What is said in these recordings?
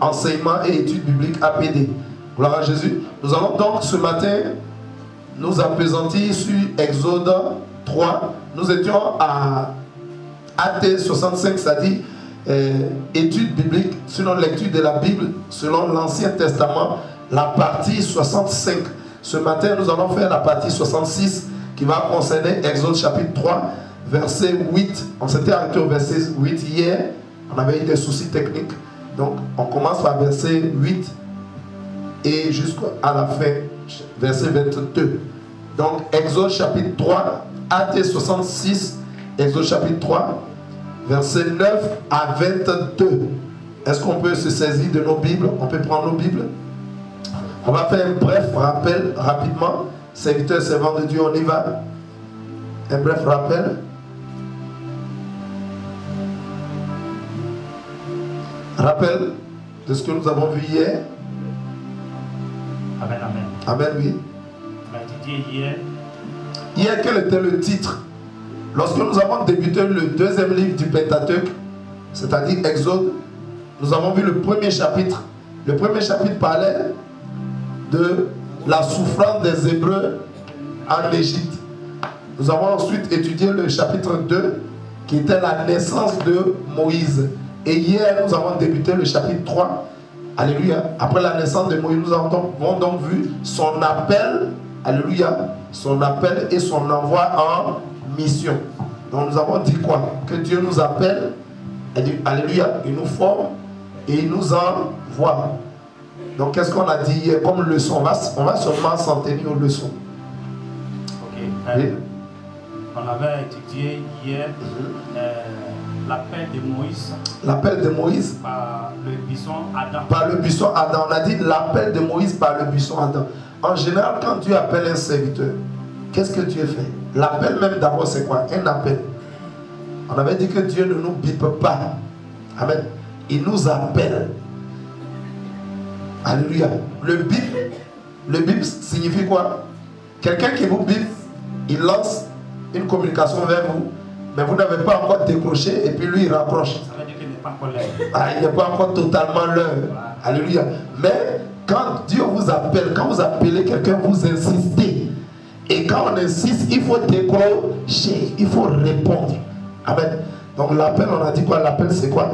enseignement et études bibliques APD. Gloire à Jésus. Nous allons donc ce matin nous appesantir sur Exode 3. Nous étions à AT 65, c'est-à-dire études bibliques selon lecture de la Bible, selon l'Ancien Testament, la partie 65. Ce matin, nous allons faire la partie 66 qui va concerner Exode chapitre 3, verset 8. On s'était arrêté au verset 8 hier. On avait eu des soucis techniques. Donc, on commence par verset 8 et jusqu'à la fin, verset 22. Donc, Exode chapitre 3, AT 66, Exode chapitre 3, verset 9 à 22. Est-ce qu'on peut se saisir de nos Bibles? On peut prendre nos Bibles? On va faire un bref rappel rapidement. Serviteurs, servants de Dieu, on y va. Un bref rappel. Rappel de ce que nous avons vu hier. Amen, amen. Amen, oui. On a étudié hier. Hier, quel était le titre? Lorsque nous avons débuté le deuxième livre du Pentateuque, c'est-à-dire Exode, nous avons vu le premier chapitre. Le premier chapitre parlait de la souffrance des Hébreux en Égypte. Nous avons ensuite étudié le chapitre 2, qui était la naissance de Moïse. Et hier, nous avons débuté le chapitre 3. Alléluia. Après la naissance de Moïse, nous avons donc vu son appel. Alléluia. Son appel et son envoi en mission. Donc nous avons dit quoi? Que Dieu nous appelle. Alléluia. Il nous forme et il nous envoie. Donc qu'est-ce qu'on a dit hier comme leçon? On va seulement s'en tenir aux leçons. Ok. Oui. On avait étudié hier l'appel de Moïse. L'appel de Moïse par le buisson Adam. Par le buisson Adam. On a dit l'appel de Moïse par le buisson Adam. En général, quand Dieu appelle un serviteur, qu'est-ce que Dieu fait? L'appel même d'abord, c'est quoi? Un appel. On avait dit que Dieu ne nous bipe pas. Amen. Il nous appelle. Alléluia. Le bip signifie quoi? Quelqu'un qui vous bip, il lance une communication vers vous, mais vous n'avez pas encore décroché et puis lui il rapproche. Ça veut dire qu'il n'est pas encore l'heure. Ah, il n'est pas encore totalement l'heure. Voilà. Alléluia. Mais quand Dieu vous appelle, quand vous appelez quelqu'un, vous insistez. Et quand on insiste, il faut décrocher, il faut répondre. Amen. Donc l'appel, on a dit quoi? L'appel c'est quoi?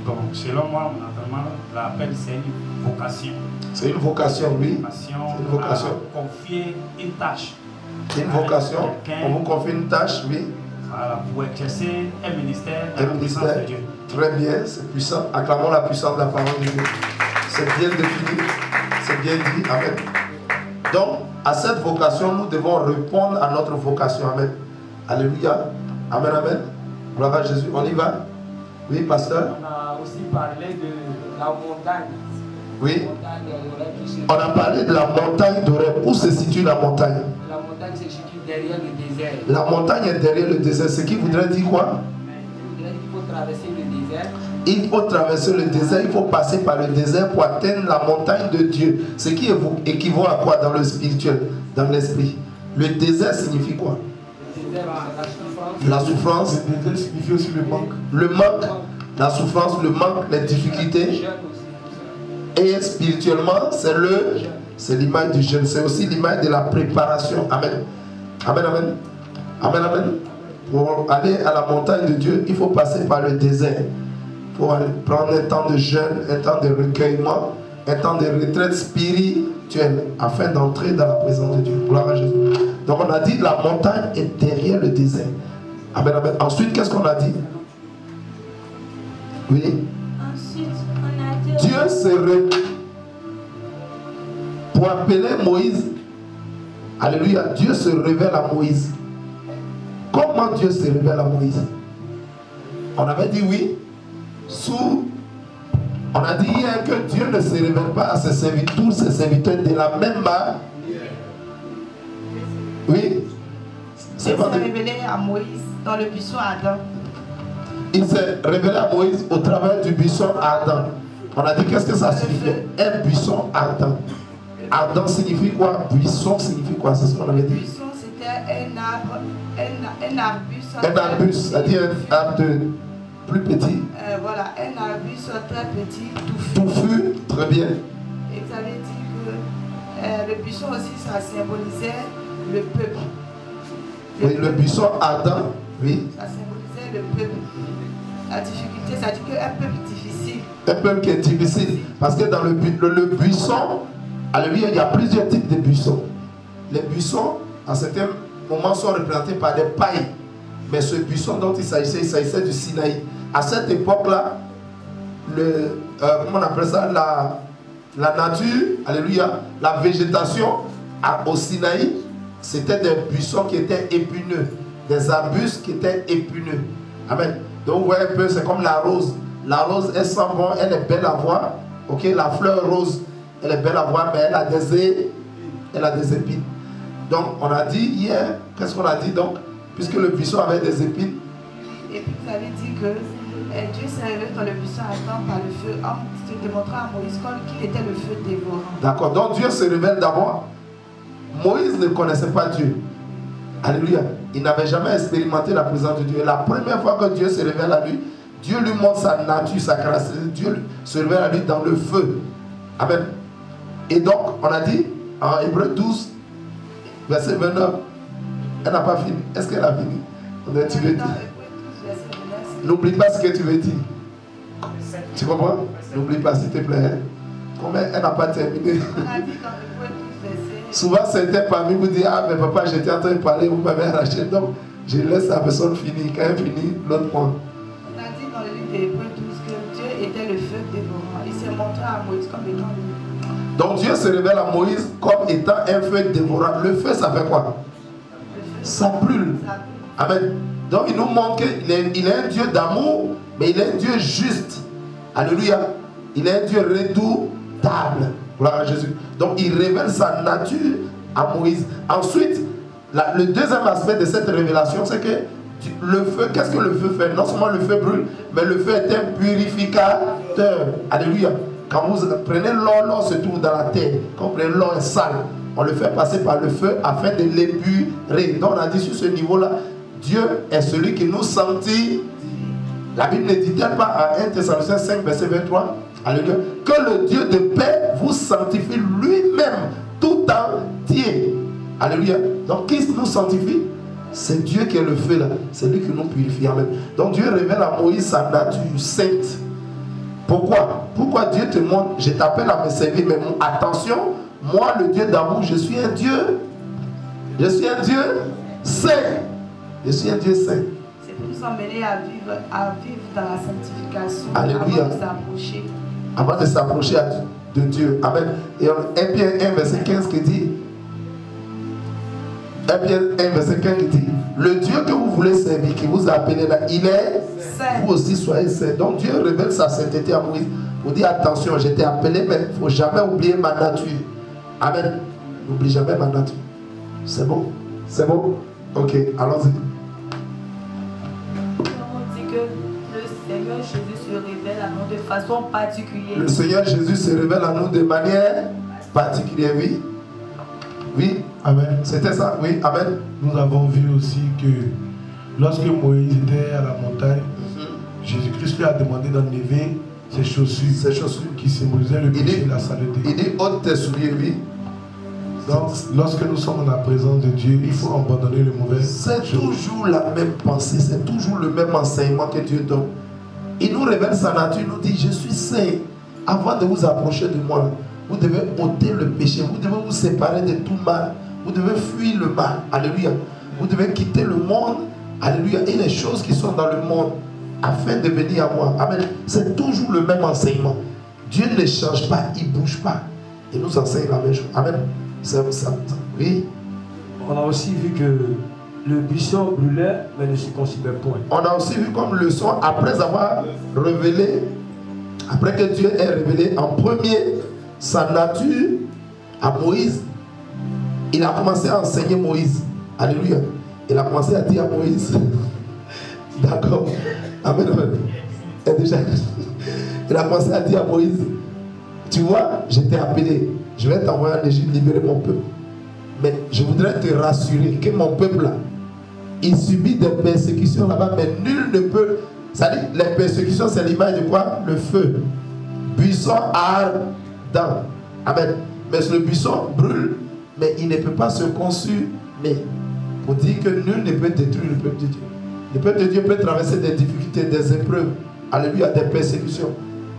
Donc selon moi, l'appel c'est une vocation. C'est une vocation, oui. C'est une vocation. À confier une tâche. C'est une vocation. On vous confie une tâche, oui. Voilà, pour exercer un ministère de Un la puissance ministère. de Dieu. Très bien, c'est puissant. Acclamons la puissance de la parole de Dieu. C'est bien défini, c'est bien dit. Amen. Donc, à cette vocation, nous devons répondre à notre vocation. Amen. Alléluia. Amen, amen. Gloire à Jésus. On y va? Oui, pasteur. On a aussi parlé de la montagne. Oui. La On a parlé de la montagne d'Oreb. Où se situe la montagne? montagne se situe derrière le désert. La montagne est derrière le désert. Ce qui voudrait dire quoi? Il faut traverser le désert. Il faut traverser le désert, il faut passer par le désert pour atteindre la montagne de Dieu. Ce qui équivaut à quoi dans le spirituel, dans l'esprit? Le désert signifie quoi? Le désert, la souffrance. La souffrance. Le désert signifie aussi le manque. Le manque, la souffrance, le manque, les difficultés. Et spirituellement, c'est l'image du jeûne. C'est aussi l'image de la préparation. Amen. Amen, amen. Amen, amen. Pour aller à la montagne de Dieu, il faut passer par le désert. Il faut aller prendre un temps de jeûne, un temps de recueillement, un temps de retraite spirituelle afin d'entrer dans la présence de Dieu. Gloire à Jésus. Donc on a dit la montagne est derrière le désert. Amen, amen. Ensuite, qu'est-ce qu'on a dit? Oui. Ensuite, on a dit Dieu se révèle pour appeler Moïse. Alléluia. Dieu se révèle à Moïse. Comment Dieu se révèle à Moïse? On avait dit oui. On a dit hier que Dieu ne se révèle pas à ses serviteurs, tous ses serviteurs de la même manière. Oui. Dieu s'est révélé à Moïse dans le buisson Adam. Il s'est révélé à Moïse au travers du buisson ardent. On a dit qu'est-ce que ça signifie? Un buisson ardent. Ardent signifie quoi? Buisson signifie quoi? C'est ce qu'on avait dit. Buisson, c'était un arbre, un arbuste. Un arbuste, c'est-à-dire un arbre plus petit. voilà, un arbuste très petit, touffu, très bien. Et ça veut dire que le buisson aussi, ça symbolisait le peuple. Oui, le buisson ardent, oui. Ça symbolisait le peuple. La difficulté, ça dit qu'un peuple difficile. Un peuple qui est difficile. Parce que dans le buisson, alléluia, il y a plusieurs types de buissons. Les buissons, à certains moments, sont représentés par des pailles. Mais ce buisson dont il s'agissait du Sinaï. À cette époque-là, comment on appelle ça, la nature, alléluia, la végétation au Sinaï, c'était des buissons qui étaient épineux, des arbustes qui étaient épineux. Amen. Donc vous voyez un peu, c'est comme la rose. La rose, elle sent bon, elle est belle à voir. Ok, la fleur rose, elle est belle à voir, mais elle a des épines. Donc on a dit hier, qu'est-ce qu'on a dit donc? Puisque le buisson avait des épines. Et puis vous avez dit que Dieu s'est révélé dans le buisson ardent par le feu, en démontrant à Moïse qu'il était le feu dévorant. D'accord, donc Dieu se révèle d'abord. Moïse ne connaissait pas Dieu. Alléluia. Il n'avait jamais expérimenté la présence de Dieu. La première fois que Dieu se révèle à lui, Dieu lui montre sa nature, sa caractéristique. Dieu se révèle à lui dans le feu. Amen. Et donc, on a dit, en Hébreu 12, verset 29, elle n'a pas fini. Est-ce qu'elle a fini? Tu veux dire? N'oublie pas ce que tu veux dire. Tu comprends? N'oublie pas, s'il te plaît. Combien elle n'a pas terminé? Souvent, certains parmi vous disent, ah, mais papa, j'étais en train de parler, vous m'avez arraché. Donc, je laisse la personne finir. Quand elle finit, l'autre point. On a dit dans le livre des Hébreux 12 que Dieu était le feu dévorant. Il s'est montré à Moïse comme étant le... Donc, Dieu se révèle à Moïse comme étant un feu dévorant. Le feu, ça fait quoi? Ça brûle. Amen. Donc, il nous montre qu'il est un Dieu d'amour, mais il est un Dieu juste. Alléluia. Il est un Dieu redoutable. Gloire à Jésus. Donc il révèle sa nature à Moïse. Ensuite, le deuxième aspect de cette révélation, c'est que le feu, qu'est-ce que le feu fait? Non seulement le feu brûle, mais le feu est un purificateur. Alléluia. Quand vous prenez l'or, l'or se trouve dans la terre. Quand vous prenez l'or est sale, on le fait passer par le feu afin de l'épurer. Donc on a dit sur ce niveau-là, Dieu est celui qui nous sanctifie. La Bible ne dit-elle pas à 1 Thessaloniciens 5, verset 23, alléluia, que le Dieu de paix vous sanctifie lui-même tout entier. Alléluia. Donc qui nous sanctifie? C'est Dieu qui est le feu là. C'est lui qui nous purifie. Amen. Donc Dieu révèle à Moïse sa nature sainte. Pourquoi? Pourquoi Dieu te montre, je t'appelle à me servir, mais attention, moi le Dieu d'amour, je suis un Dieu. Je suis un Dieu saint. Je suis un Dieu saint. C'est pour nous emmener à vivre dans la sanctification. Alléluia. Avant de s'approcher. Avant de s'approcher de Dieu. Amen. Et 1 Pierre 1, verset 15 qui dit, 1 Pierre 1, verset 15 qui dit, le Dieu que vous voulez servir, qui vous a appelé là, il est saint. Vous aussi soyez saint. Donc Dieu révèle sa sainteté à Moïse pour dire attention, je t'ai appelé, mais il ne faut jamais oublier ma nature. Amen. N'oublie jamais ma nature. C'est bon? C'est bon? Ok, allons-y. On dit que le Seigneur Jésus se révèle à nous de façon particulière. Le Seigneur Jésus se révèle à nous de manière particulière, oui. Oui, amen. C'était ça, oui, amen. Nous avons vu aussi que lorsque Moïse était à la montagne, Jésus-Christ lui a demandé d'enlever ses chaussures. Ses chaussures qui symbolisaient le péché et la saleté. Il dit ôte tes souliers, oui. Donc, lorsque nous sommes dans la présence de Dieu, il faut abandonner le mauvais. C'est toujours la même pensée, c'est toujours le même enseignement que Dieu donne. Il nous révèle sa nature, il nous dit, je suis saint. Avant de vous approcher de moi, vous devez ôter le péché, vous devez vous séparer de tout mal, vous devez fuir le mal. Alléluia. Vous devez quitter le monde, alléluia, et les choses qui sont dans le monde, afin de venir à moi. Amen. C'est toujours le même enseignement. Dieu ne change pas, il ne bouge pas. Il nous enseigne la même chose. Amen. C'est ça. Oui. On a aussi vu que le buisson brûlait, mais ne se consumait point. On a aussi vu comme leçon, après avoir révélé, après que Dieu ait révélé en premier sa nature à Moïse, il a commencé à enseigner Moïse. Alléluia. Il a commencé à dire à Moïse, d'accord. Amen. Et déjà, il a commencé à dire à Moïse, tu vois, je t'ai appelé, je vais t'envoyer en Égypte libérer mon peuple. Mais je voudrais te rassurer que mon peuple là, il subit des persécutions là-bas, mais nul ne peut Ça dit, les persécutions, c'est l'image de quoi? Le feu. Buisson ardent. Amen. Mais le buisson brûle, mais il ne peut pas se consumer. Pour dire que nul ne peut détruire le peuple de Dieu. Le peuple de Dieu peut traverser des difficultés, des épreuves. Alléluia, des persécutions.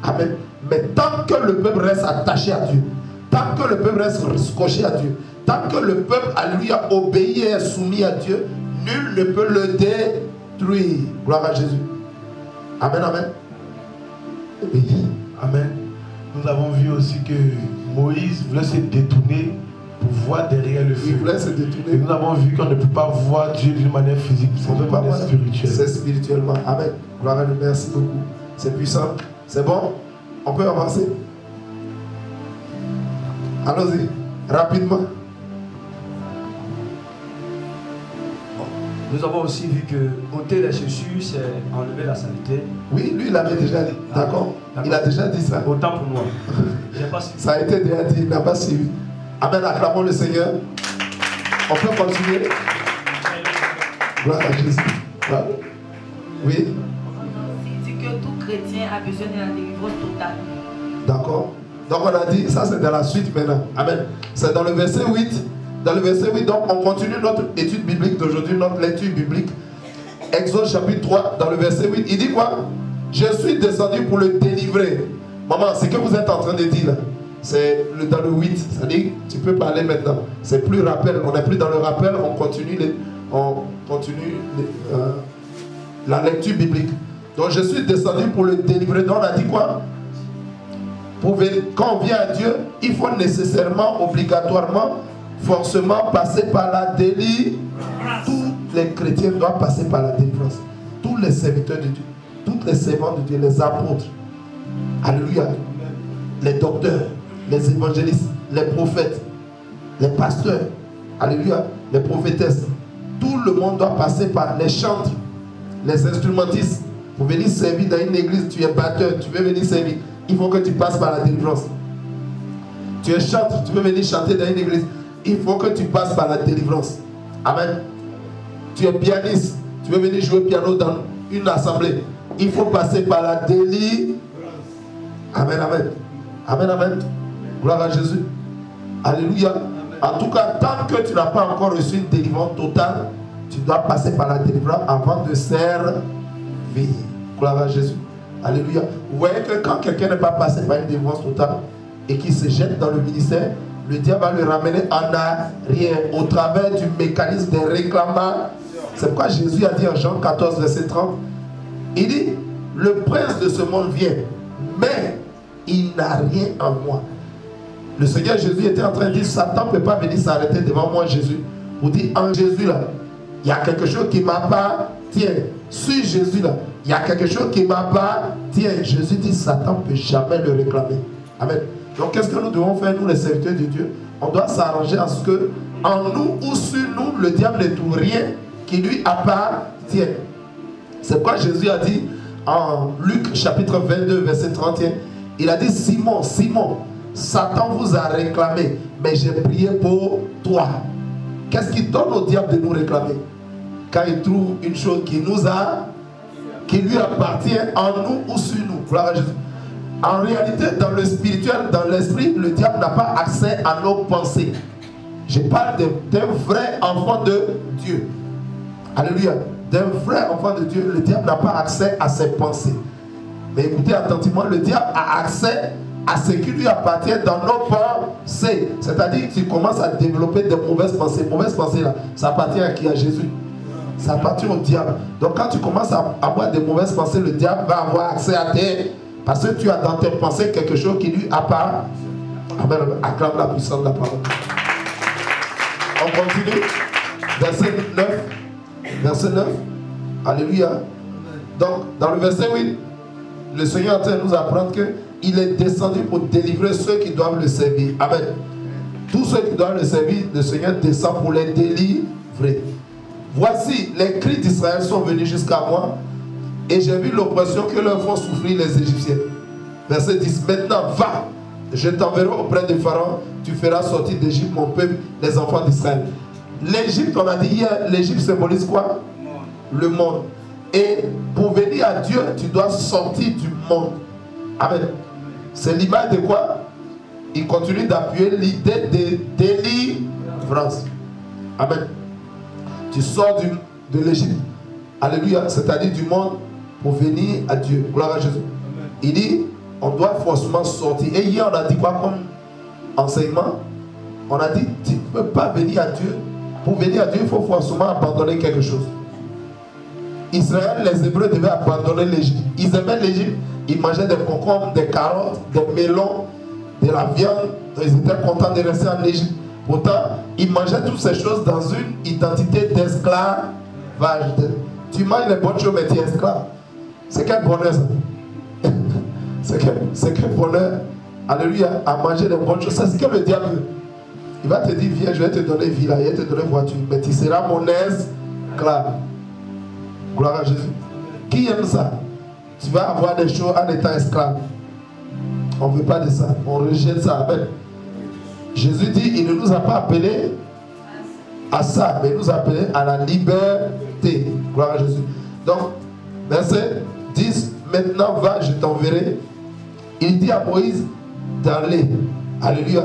Amen. Mais tant que le peuple reste attaché à Dieu, tant que le peuple reste scotché à Dieu, tant que le peuple, alléluia, obéit et est soumis à Dieu, nul ne peut le détruire. Gloire à Jésus. Amen, amen. Oui. Amen. Nous avons vu aussi que Moïse voulait se détourner pour voir derrière le feu. Il voulait se détourner. Et nous avons vu qu'on ne peut pas voir Dieu d'une manière physique, c'est d'une manière spirituelle. C'est spirituellement. Amen. Gloire à Dieu. Merci beaucoup. C'est puissant. C'est bon? On peut avancer? Allons-y. Rapidement. Nous avons aussi vu que ôter les chaussures, c'est enlever la saleté. Oui, lui, il avait déjà dit. D'accord. Il a déjà dit ça. Autant pour moi. Pas suivi. Ça a été déjà dit. Il n'a pas suivi. Amen. Acclamons le Seigneur. On peut continuer. Gloire à Jésus. Voilà. Oui. Il dit que tout chrétien a besoin de la délivrance totale. D'accord. Donc on a dit, ça c'est dans la suite maintenant. Amen. C'est dans le verset 8. Dans le verset 8, donc on continue notre étude biblique d'aujourd'hui, notre lecture biblique. Exode chapitre 3, dans le verset 8, il dit quoi? Je suis descendu pour le délivrer. Maman, ce que vous êtes en train de dire là, c'est dans le 8. C'est-à-dire, tu peux parler maintenant. C'est plus rappel. On n'est plus dans le rappel, on continue, la lecture biblique. Donc je suis descendu pour le délivrer. Donc on a dit quoi? Quand on vient à Dieu, il faut nécessairement, obligatoirement, forcément passer par la délivrance. Tous les chrétiens doivent passer par la délivrance. Tous les serviteurs de Dieu, tous les servants de Dieu, les apôtres, alléluia, les docteurs, les évangélistes, les prophètes, les pasteurs, alléluia, les prophétesses. Tout le monde doit passer par les chantres, les instrumentistes. Pour venir servir dans une église, tu es batteur, tu veux venir servir, il faut que tu passes par la délivrance. Tu es chanteur, tu veux venir chanter dans une église, il faut que tu passes par la délivrance. Amen. Tu es pianiste, tu veux venir jouer piano dans une assemblée, il faut passer par la délivrance. Amen, amen. Amen, amen. Gloire à Jésus. Alléluia. En tout cas, tant que tu n'as pas encore reçu une délivrance totale, tu dois passer par la délivrance avant de servir. Gloire à Jésus. Alléluia. Vous voyez que quand quelqu'un n'est pas passé par une délivrance totale et qu'il se jette dans le ministère, le diable va le ramener en arrière au travers du mécanisme des réclamations. C'est pourquoi Jésus a dit en Jean 14, verset 30, il dit, le prince de ce monde vient, mais il n'a rien en moi. Le Seigneur Jésus était en train de dire, Satan ne peut pas venir s'arrêter devant moi, Jésus, pour dire, en Jésus là, il y a quelque chose qui m'appartient. Sur Jésus là, il y a quelque chose qui m'appartient. Jésus dit, Satan ne peut jamais le réclamer. Amen. Donc qu'est-ce que nous devons faire, nous les serviteurs de Dieu? On doit s'arranger à ce que en nous ou sur nous, le diable ne trouve rien qui lui appartient. C'est pourquoi Jésus a dit en Luc chapitre 22 verset 31, il a dit, Simon, Simon, Satan vous a réclamé, mais j'ai prié pour toi. Qu'est-ce qui donne au diable de nous réclamer? Quand il trouve une chose qui lui appartient en nous ou sur nous. Gloire à Jésus. En réalité, dans le spirituel, dans l'esprit, le diable n'a pas accès à nos pensées. Je parle d'un vrai enfant de Dieu. Alléluia. D'un vrai enfant de Dieu, le diable n'a pas accès à ses pensées. Mais écoutez attentivement, le diable a accès à ce qui lui appartient dans nos pensées. C'est-à-dire que tu commences à développer des mauvaises pensées. Mauvaises pensées là, ça appartient à qui? À Jésus. Ça appartient au diable. Donc quand tu commences à avoir des mauvaises pensées, le diable va avoir accès à tes... Parce que tu as dans tes pensées quelque chose qui lui appartient. Amen. Acclame la puissance de la parole. On continue. Verset 9. Verset 9. Alléluia. Donc dans le verset 8, le Seigneur est en train de nous apprendre qu'il est descendu pour délivrer ceux qui doivent le servir. Amen. Tous ceux qui doivent le servir, le Seigneur descend pour les délivrer. Voici, les cris d'Israël sont venus jusqu'à moi et j'ai vu l'oppression que leur font souffrir les Égyptiens. Verset 10. Maintenant, va, je t'enverrai auprès de Pharaon, tu feras sortir d'Égypte mon peuple, les enfants d'Israël. L'Égypte, on a dit hier, l'Égypte symbolise quoi? Le monde. Et pour venir à Dieu, tu dois sortir du monde. Amen. C'est l'image de quoi? Il continue d'appuyer l'idée de délivrance. Amen. Tu sors de l'Égypte. Alléluia. C'est-à-dire du monde pour venir à Dieu. Gloire à Jésus. Amen. Il dit, on doit forcément sortir. Et hier, on a dit quoi comme enseignement? On a dit, tu ne peux pas venir à Dieu. Pour venir à Dieu, il faut forcément abandonner quelque chose. Israël, les Hébreux devaient abandonner l'Égypte. Ils aimaient l'Égypte. Ils mangeaient des concombres, des carottes, des melons, de la viande. Ils étaient contents de rester en Égypte. Pourtant, ils mangeaient toutes ces choses dans une identité d'esclavage. Tu manges les bonnes choses, mais tu es esclave. C'est quel bonheur ça? C'est quel bonheur. Alléluia, à manger les bonnes choses. C'est ce que le diable veut. Il va te dire, viens, je vais te donner vie là, je vais te donner voiture. Mais tu seras mon esclave. Gloire à Jésus. Qui aime ça? Tu vas avoir des choses en étant esclave. On ne veut pas de ça. On rejette ça. Amen. Jésus dit, il ne nous a pas appelés à ça, mais il nous a appelés à la liberté. Gloire à Jésus. Donc, verset 10, maintenant va, je t'enverrai. Il dit à Moïse d'aller. Alléluia.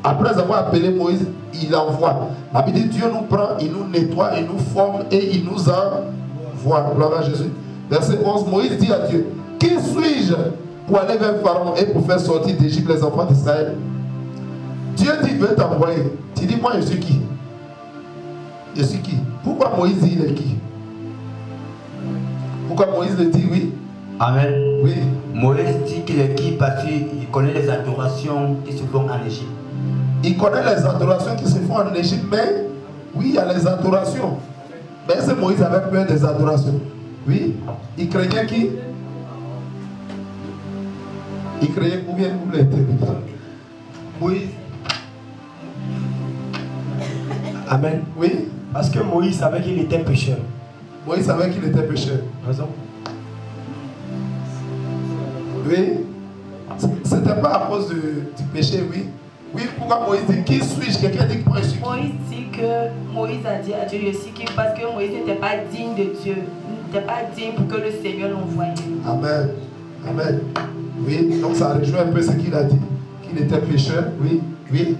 Après avoir appelé Moïse, il envoie. La Bible dit, Dieu nous prend, il nous nettoie, il nous forme et il nous envoie. Gloire à Jésus. Verset 11, Moïse dit à Dieu, qui suis-je pour aller vers Pharaon et pour faire sortir d'Égypte les enfants d'Israël? Dieu dit, je vais t'envoyer. Tu dis, moi je suis qui? Je suis qui? Pourquoi Moïse dit, il est qui? Pourquoi Moïse le dit, oui? Amen. Oui. Moïse dit qu'il est qui parce qu'il connaît les adorations qui se font en Égypte. Il connaît les adorations qui se font en Égypte, mais oui, il y a les adorations. Mais est-ce que Moïse avait peur des adorations? Oui. Il craignait qui? Il craignait combien vous l'êtes? Moïse. Amen. Oui. Parce que Moïse savait qu'il était pécheur. Moïse savait qu'il était pécheur. Raison. Oui. C'était pas à cause du péché, oui. Oui, pourquoi Moïse dit qui suis-je? Quelqu'un dit que moi je suis qui? Moïse dit que Moïse a dit à Dieu, je suis qui? Parce que Moïse n'était pas digne de Dieu. Il n'était pas digne pour que le Seigneur l'envoie. Amen. Amen. Oui, donc ça rejoint un peu ce qu'il a dit. Qu'il était pécheur, oui, oui.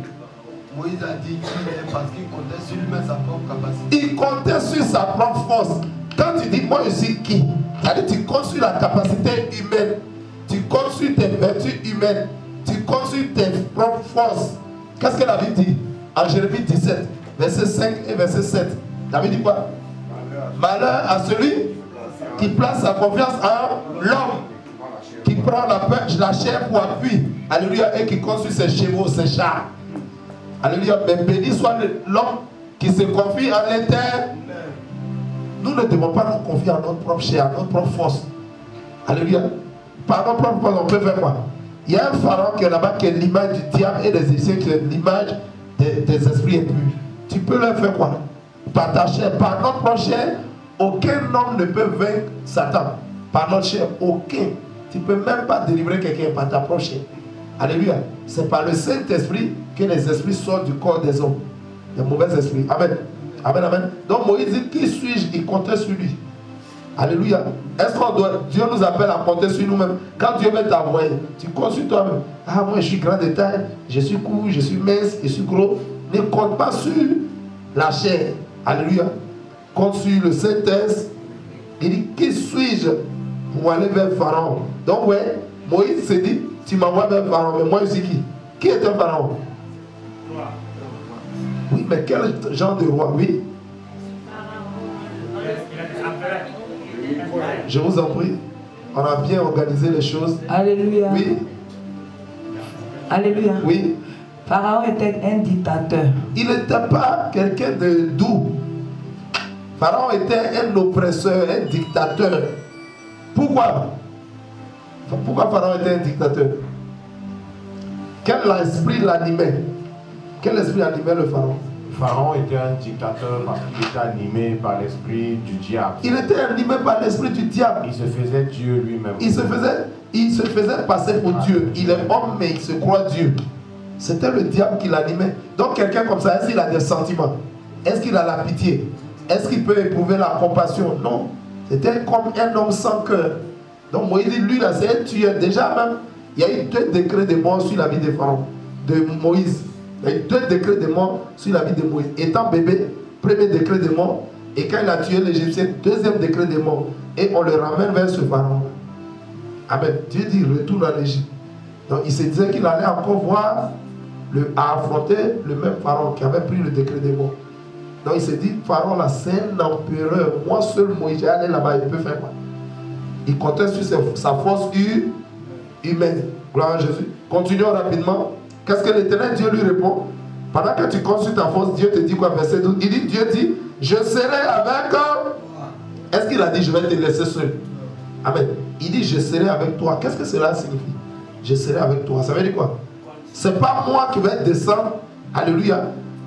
Moïse a dit qu'il est parce qu'il comptait sur lui-même sa propre capacité. Il comptait sur sa propre force. Quand tu dis moi je suis qui? C'est-à-dire tu comptes sur la capacité humaine. Tu comptes sur tes vertus humaines. Tu comptes sur tes propres forces. Qu'est-ce que la Bible dit? En Jérémie 17, verset 5 et verset 7. La Bible dit quoi? Malheur à celui qui place sa confiance en l'homme, qui prend la chair pour appui. Alléluia. Et qui compte sur ses chevaux, ses chars. Alléluia. Mais béni soit l'homme qui se confie en l'Éternel. Nous ne devons pas nous confier à notre propre chair, à notre propre force. Alléluia. Par notre propre force, on peut faire quoi? Il y a un pharaon qui est là-bas, qui est l'image du diable et des Égyptiens, qui est l'image des esprits impurs. Tu peux leur faire quoi? Par ta chair, par notre propre chair, aucun homme ne peut vaincre Satan. Par notre chair, aucun. Tu ne peux même pas délivrer quelqu'un par ta propre chair. Alléluia. C'est par le Saint-Esprit que les esprits sortent du corps des hommes. Les mauvais esprits. Amen. Amen, amen. Donc Moïse dit, qui suis-je? Il comptait sur lui. Alléluia. Est-ce qu'on doit... Dieu nous appelle à compter sur nous-mêmes. Quand Dieu veut t'envoyer, tu comptes sur toi-même. Ah, moi je suis grand de taille, je suis court, je suis mince, je suis gros. Ne compte pas sur la chair. Alléluia. Compte sur le Saint-Esprit. Il dit, qui suis-je pour aller vers Pharaon? Donc ouais, Moïse s'est dit, tu m'envoies vers Pharaon, mais moi je suis qui? Qui est un Pharaon? Oui, mais quel genre de roi? Oui. Je vous en prie. On a bien organisé les choses. Alléluia. Oui. Alléluia. Oui. Pharaon était un dictateur. Il n'était pas quelqu'un de doux. Pharaon était un oppresseur, un dictateur. Pourquoi? Pourquoi Pharaon était un dictateur? Quel esprit l'animait? Quel esprit animait le Pharaon? Pharaon était un dictateur parce qu'il était animé par l'esprit du diable. Il était animé par l'esprit du diable. Il se faisait Dieu lui-même. Il se faisait passer pour Dieu. Il est homme mais il se croit Dieu. C'était le diable qui l'animait. Donc quelqu'un comme ça, est-ce qu'il a des sentiments? Est-ce qu'il a la pitié? Est-ce qu'il peut éprouver la compassion? Non. C'était comme un homme sans cœur. Donc Moïse, lui, là, c'est un tueur. Déjà même, il y a eu 2 décrets de mort sur la vie de Pharaon, de Moïse. Il y a eu 2 décrets de mort sur la vie de Moïse. Étant bébé, premier décret de mort. Et quand il a tué l'Égyptien, 2e décret de mort. Et on le ramène vers ce Pharaon. Amen. Dieu dit, retourne en Égypte. Donc il se disait qu'il allait encore voir, affronter le même Pharaon qui avait pris le décret de mort. Donc il s'est dit, Pharaon là, c'est un empereur. Moi seul, Moïse, j'allais là-bas, il peut faire quoi? Il comptait sur sa force humaine. Gloire à Jésus. Continuons rapidement. Qu'est-ce que l'Éternel Dieu lui répond? Pendant que tu comptes sur ta force, Dieu te dit quoi? Verset 12. Il dit, Dieu dit, je serai avec toi. Est-ce qu'il a dit, je vais te laisser seul? Amen. Il dit, je serai avec toi. Qu'est-ce que cela signifie? Je serai avec toi. Ça veut dire quoi? C'est pas moi qui vais descendre. Alléluia.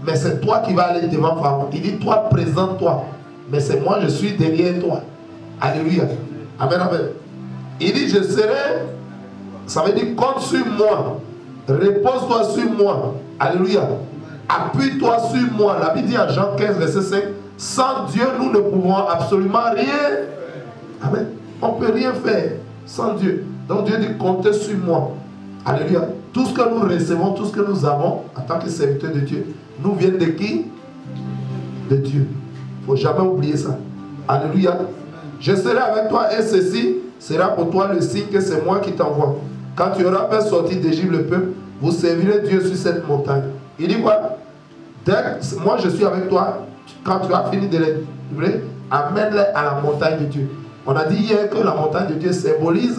Mais c'est toi qui vas aller devant Pharaon. Il dit, toi, présente-toi. Mais c'est moi, je suis derrière toi. Alléluia. Amen, amen. Il dit, je serai. Ça veut dire, compte sur moi. Repose-toi sur moi. Alléluia. Appuie-toi sur moi. La Bible dit à Jean 15, verset 5. Sans Dieu, nous ne pouvons absolument rien. Amen. On ne peut rien faire sans Dieu. Donc Dieu dit, comptez sur moi. Alléluia. Tout ce que nous recevons, tout ce que nous avons en tant que serviteurs de Dieu, nous vient de qui? De Dieu. Il ne faut jamais oublier ça. Alléluia. Je serai avec toi et ceci sera pour toi le signe que c'est moi qui t'envoie. Quand tu auras fait sortir d'Égypte le peuple, vous servirez Dieu sur cette montagne. Il dit quoi? Moi je suis avec toi. Quand tu as fini de les livrer, amène-les à la montagne de Dieu. On a dit hier que la montagne de Dieu symbolise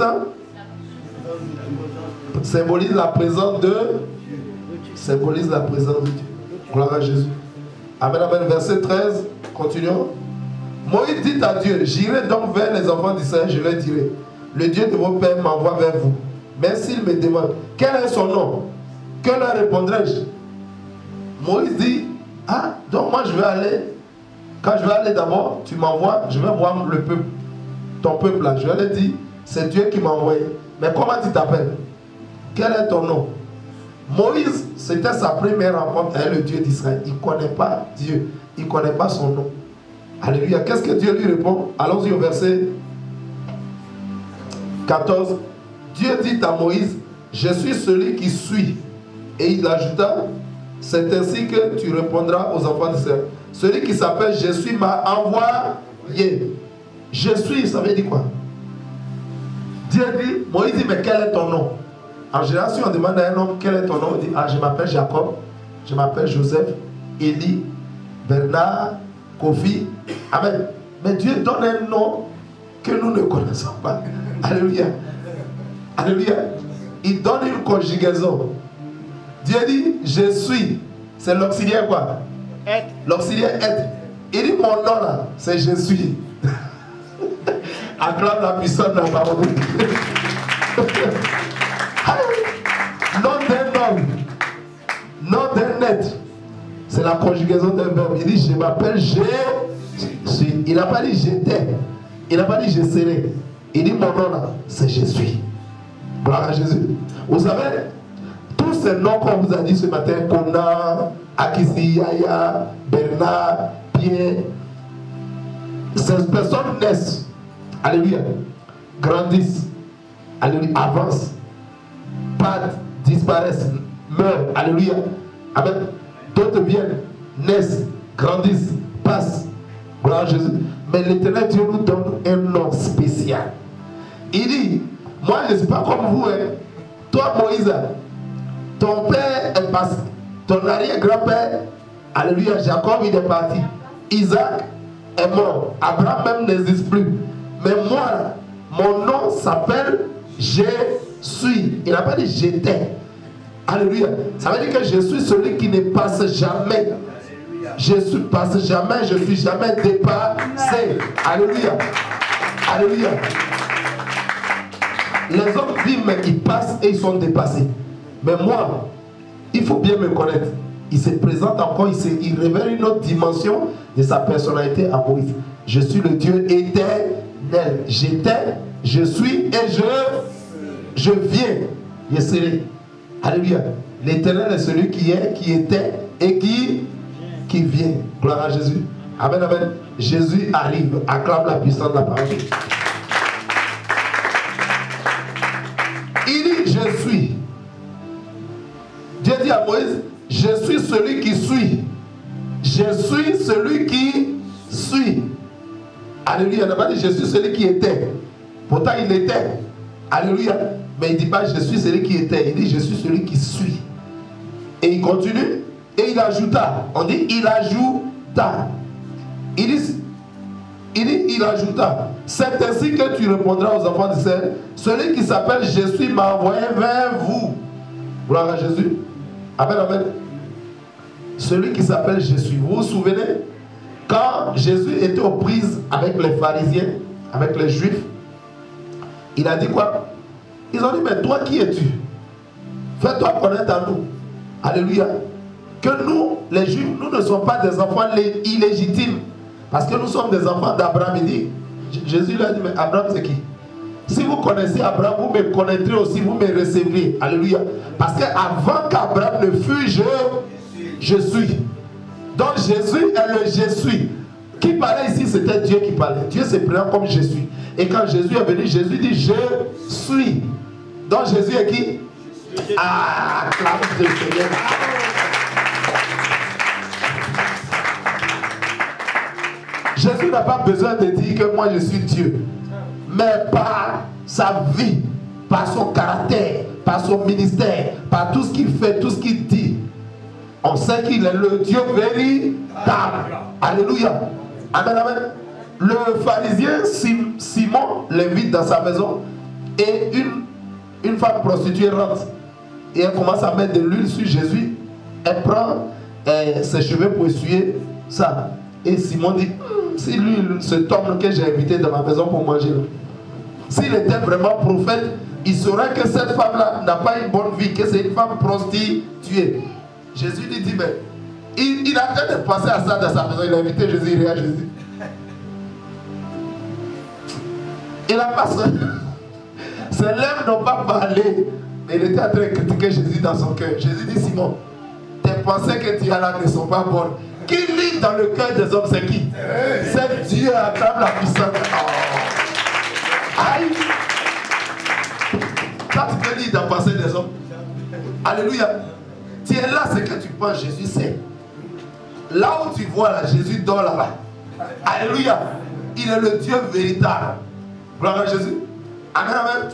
la présence de Dieu. Gloire à Jésus. Amen, amen. Verset 13, continuons. Moïse dit à Dieu, j'irai donc vers les enfants d'Israël, je leur dirai, le Dieu de vos pères m'envoie vers vous. Mais s'il me demande, quel est son nom? Que leur répondrai-je? Moïse dit, ah, donc moi je vais aller, quand je vais aller d'abord, tu m'envoies, je vais voir le peuple, ton peuple là, je vais leur dire, c'est Dieu qui m'a envoyé. Mais comment tu t'appelles? Quel est ton nom? Moïse, c'était sa première rencontre avec le Dieu d'Israël. Il ne connaît pas Dieu, il ne connaît pas son nom. Alléluia. Qu'est-ce que Dieu lui répond? Allons-y au verset 14. Dieu dit à Moïse, je suis celui qui suis. Et il ajouta, c'est ainsi que tu répondras aux enfants d'Israël. Celui qui s'appelle je suis m'a envoyé. Je suis, ça veut dire quoi? Dieu dit, Moïse dit, mais quel est ton nom? En général, si on demande à un homme quel est ton nom, on dit, ah, je m'appelle Jacob, je m'appelle Joseph, Élie, Bernard, Kofi. Amen. Mais Dieu donne un nom que nous ne connaissons pas. Alléluia. Alléluia. Il donne une conjugaison. Dieu dit, je suis. C'est l'auxiliaire quoi? Être. L'auxiliaire être. Il dit, mon nom là, c'est je suis. Acclame la puissance de la parole de Dieu. Nom d'un homme, nom d'un être. C'est la conjugaison d'un verbe. Il dit, je m'appelle, je suis. Il n'a pas dit j'étais. Il n'a pas dit je serai. Il dit, mon nom là, c'est je suis. Gloire à Jésus. Vous savez, tous ces noms qu'on vous a dit ce matin, Kona, Akisi, Yaya, Bernard, Pierre, ces personnes naissent. Alléluia. Grandissent. Alléluia. Avancent. Partent. Disparaissent. Meurent. Alléluia. Amen. D'autres viennent. Naissent. Grandissent. Passent. Gloire à Jésus. Mais l'Éternel Dieu nous donne un nom spécial. Il dit, moi je ne suis pas comme vous. Hein. Toi Moïse, ton père est passé. Ton arrière-grand-père, alléluia, Jacob il est parti. Isaac est mort. Abraham même n'existe plus. Mais moi, mon nom s'appelle je suis. Il n'a pas dit j'étais. Alléluia. Ça veut dire que je suis celui qui ne passe jamais. Je suis passe jamais, je suis jamais dépassé. Alléluia. Alléluia. Les hommes vivent mais ils passent et ils sont dépassés. Mais moi, il faut bien me connaître. Il se présente encore, il révèle une autre dimension de sa personnalité à Moïse. Je suis le Dieu éternel. J'étais, je suis et je viens. Je serai. Alléluia. L'Éternel est celui qui est, qui était et qui vient. Gloire à Jésus. Amen, amen. Jésus arrive. Acclame la puissance de la parole. Il dit, je suis. Dieu dit à Moïse, je suis celui qui suis. Je suis celui qui suis. Alléluia. Il n'a pas dit, je suis celui qui était. Pourtant, il était. Alléluia. Mais il ne dit pas, je suis celui qui était. Il dit, je suis celui qui suis. Et il continue. Et il ajouta. On dit, il ajouta. Il ajouta. C'est ainsi que tu répondras aux enfants d'Israël. Celui qui s'appelle je suis m'a envoyé vers vous. Gloire à Jésus. Amen, amen. Celui qui s'appelle je suis. Vous vous souvenez? Quand Jésus était aux prises avec les pharisiens, avec les juifs, il a dit quoi? Ils ont dit, mais toi qui es-tu? Fais-toi connaître à nous. Alléluia. Que nous, les juifs, nous ne sommes pas des enfants illégitimes. Parce que nous sommes des enfants d'Abraham. Il dit, Jésus lui a dit, mais Abraham c'est qui? Si vous connaissez Abraham, vous me connaîtrez aussi, vous me recevrez. Alléluia. Parce qu'avant qu'Abraham ne fût, je suis. Donc Jésus est le je suis. Qui parlait ici, c'était Dieu qui parlait. Dieu se présente comme je suis. Et quand Jésus est venu, Jésus dit je suis. Donc Jésus est qui? Ah, acclame le Seigneur. Jésus n'a pas besoin de dire que moi je suis Dieu. Mais par sa vie, par son caractère, par son ministère, par tout ce qu'il fait, tout ce qu'il dit, on sait qu'il est le Dieu véritable. Alléluia. Amen, amen. Le pharisien Simon l'invite dans sa maison et une femme prostituée rentre. Et elle commence à mettre de l'huile sur Jésus. Elle prend ses cheveux pour essuyer ça. Et Simon dit, si lui, cet homme que j'ai invité dans ma maison pour manger, s'il était vraiment prophète, il saurait que cette femme-là n'a pas une bonne vie, que c'est une femme prostituée. Jésus lui dit, mais il a train de penser à ça dans sa maison. Il a invité Jésus, il regarde Jésus. Il a pas ses lèvres n'ont pas parlé, mais il était en train de critiquer Jésus dans son cœur. Jésus dit, Simon, tes pensées que tu as là ne sont pas bonnes. Qui lit dans le cœur des hommes, c'est qui? C'est Dieu, acclame la puissance. Oh. Aïe. Quand tu peux lire dans la pensée des hommes, alléluia. Tu es là, c'est que tu penses, Jésus sait. Là où tu vois là, Jésus dort là-bas. Alléluia. Il est le Dieu véritable. Gloire à Jésus. Amen, amen.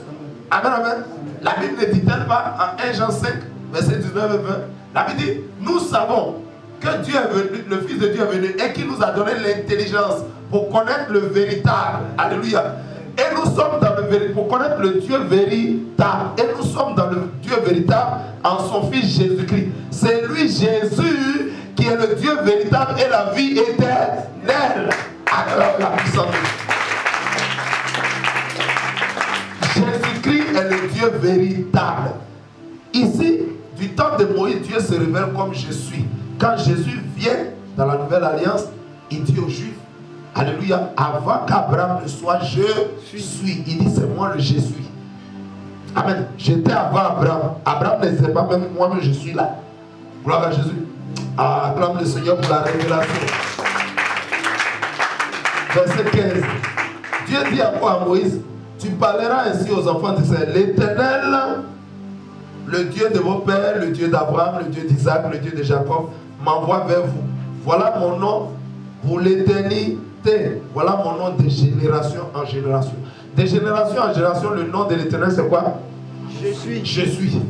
Amen, amen. La Bible ne dit-elle pas en 1 Jean 5, verset 19 et 20. La Bible dit, nous savons que Dieu est venu, le Fils de Dieu est venu et qu'il nous a donné l'intelligence pour connaître le véritable. Alléluia. Et nous sommes dans le véritable, pour connaître le Dieu véritable. Et nous sommes dans le Dieu véritable en son Fils Jésus-Christ. C'est lui, Jésus, qui est le Dieu véritable et la vie éternelle. Acclame la puissance. Jésus-Christ est le Dieu véritable. Ici, du temps de Moïse, Dieu se révèle comme je suis. Quand Jésus vient dans la nouvelle alliance, il dit aux Juifs, alléluia, avant qu'Abraham ne soit je suis. Il dit, c'est moi le je suis. Amen. J'étais avant Abraham. Abraham ne sait pas même moi, mais je suis là. Gloire à Jésus. Acclame le Seigneur pour la révélation. Verset 15. Dieu dit à quoi à Moïse? Tu parleras ainsi aux enfants d'Israël. L'Éternel, le Dieu de vos pères, le Dieu d'Abraham, le Dieu d'Isaac, le Dieu de Jacob, m'envoie vers vous. Voilà mon nom pour l'éternité. Voilà mon nom de génération en génération. De génération en génération, le nom de l'Éternel, c'est quoi? Je suis. Je suis.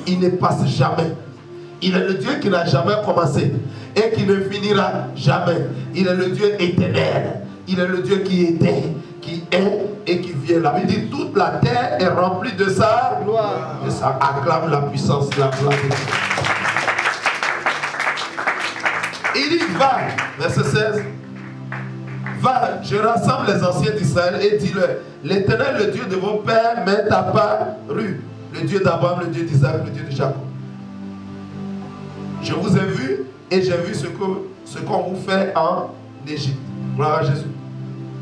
Il ne passe jamais. Il est le Dieu qui n'a jamais commencé et qui ne finira jamais. Il est le Dieu éternel. Il est le Dieu qui était, qui est et qui vient. La Bible dit, toute la terre est remplie de sa gloire. Et ça acclame la puissance de la gloire de Dieu. Il dit, va, verset 16. Va, je rassemble les anciens d'Israël et dis-leur, l'Éternel, le Dieu de vos pères, m'est apparu. Le Dieu d'Abraham, le Dieu d'Isaac, le Dieu de Jacob. Je vous ai vu et j'ai vu ce qu'on vous fait en Égypte. Gloire à Jésus.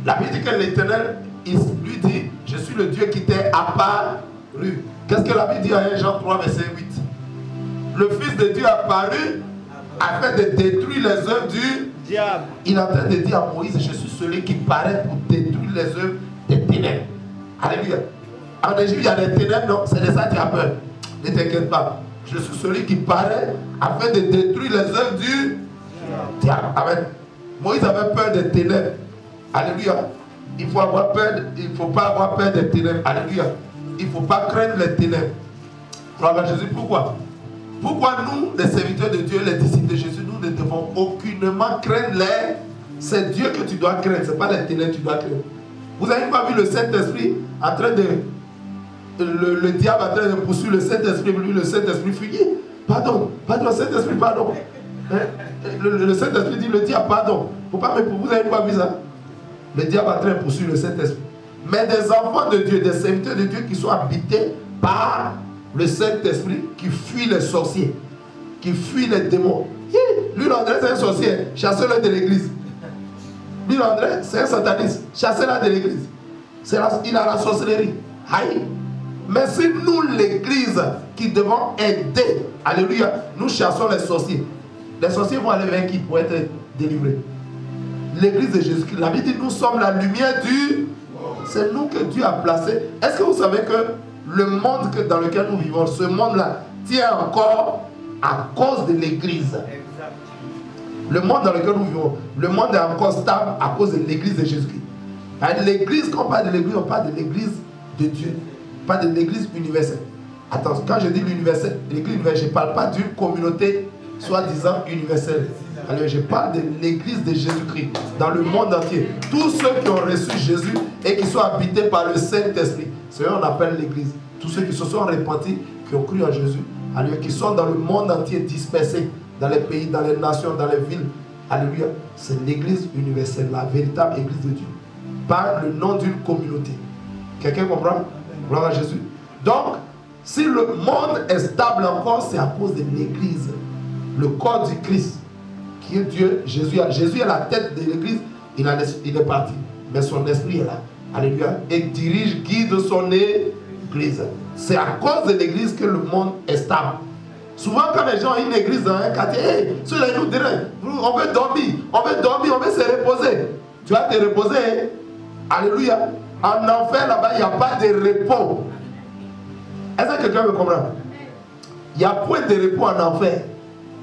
La Bible dit que l'Éternel, il lui dit, je suis le Dieu qui t'est apparu. Qu'est-ce que la Bible dit à 1 Jean 3, verset 8? Le Fils de Dieu apparu afin de détruire les œuvres du Diable. Il est en train de dire à Moïse, je suis celui qui paraît pour détruire les œuvres des ténèbres. Alléluia. En Égypte, il y a des ténèbres, non? C'est de ça que tu as peur. Ne t'inquiète pas. Je suis celui qui paraît afin de détruire les œuvres du diable. Amen. Moïse avait peur des ténèbres. Alléluia. Il ne faut pas avoir peur des ténèbres. Alléluia. Il ne faut pas craindre les ténèbres. Gloire à Jésus. Pourquoi? Pourquoi nous, les serviteurs de Dieu, les disciples de Jésus, nous ne devons aucunement craindre les... C'est Dieu que tu dois craindre. Ce n'est pas les ténèbres que tu dois craindre. Vous n'avez pas vu le Saint-Esprit en train de... Le diable en train de poursuivre le Saint-Esprit. Lui, le Saint-Esprit fuyait. Pardon, Saint-Esprit, pardon. Le Saint-Esprit dit, le diable, pardon. Vous n'avez pas vu ça? Le diable en train de poursuivre le Saint-Esprit. Mais des enfants de Dieu, des serviteurs de Dieu qui sont habités par le Saint-Esprit, qui fuient les sorciers, qui fuient les démons. Lui, André, c'est un sorcier. Chassez-le de l'église. Lui, André, c'est un sataniste. Chassez-le de l'église. Il a la sorcellerie. Aïe. Mais si nous, l'église, qui devons aider, alléluia, nous chassons les sorciers. Les sorciers vont aller vers qui pour être délivrés? L'église de Jésus-Christ. La Bible dit, nous sommes la lumière du... C'est nous que Dieu a placé. Est-ce que vous savez que le monde dans lequel nous vivons, ce monde-là, tient encore à cause de l'église? Le monde dans lequel nous vivons, le monde est encore stable à cause de l'église de Jésus-Christ. L'église, quand on parle de l'église, on parle de l'église de Dieu. Pas de l'église universelle. Attention, quand je dis l'universel, l'église universelle, je ne parle pas d'une communauté soi-disant universelle. Alors, je parle de l'église de Jésus-Christ dans le monde entier. Tous ceux qui ont reçu Jésus et qui sont habités par le Saint-Esprit, c'est eux qu'on appelle l'église. Tous ceux qui se sont repentis, qui ont cru en Jésus, alléluia, qui sont dans le monde entier dispersés, dans les pays, dans les nations, dans les villes. Alléluia. C'est l'église universelle, la véritable église de Dieu. Par le nom d'une communauté. Quelqu'un comprend? Gloire à Jésus. Donc, si le monde est stable encore, c'est à cause de l'église. Le corps du Christ, qui est Dieu, Jésus est la tête de l'église, il est parti. Mais son esprit est là. Alléluia. Et dirige, guide son église. C'est à cause de l'église que le monde est stable. Souvent, quand les gens ont une église dans un quartier, hey, ceux-là nous dérangent. On veut dormir, on veut se reposer. Tu vas te reposer. Hein? Alléluia. En enfer, là-bas, il n'y a pas de repos. Est-ce que quelqu'un me comprend? Il n'y a point de repos en enfer.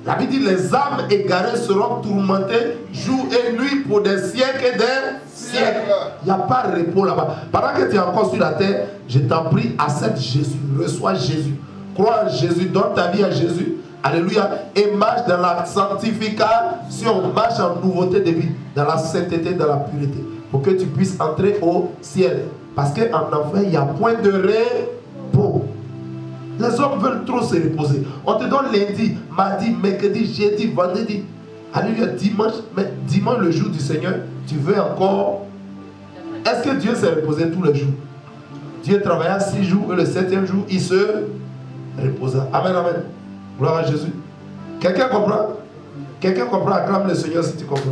La Bible dit, les âmes égarées seront tourmentées jour et nuit pour des siècles et des siècles. Il n'y a pas de repos là-bas. Pendant que tu es encore sur la terre, je t'en prie, accepte Jésus, reçois Jésus. Crois en Jésus, donne ta vie à Jésus. Alléluia. Et marche dans la sanctification, marche en nouveauté de vie, dans la sainteté, dans la pureté. Pour que tu puisses entrer au ciel. Parce qu'en enfer, il n'y a point de repos. Les hommes veulent trop se reposer. On te donne lundi, mardi, mercredi, jeudi, vendredi. Alléluia, dimanche. Mais dimanche, le jour du Seigneur, tu veux encore... Est-ce que Dieu s'est reposé tous les jours? Dieu travailla 6 jours et le 7e jour, il se reposa. Amen, amen. Gloire à Jésus. Quelqu'un comprend? Quelqu'un comprend? Acclame le Seigneur si tu comprends.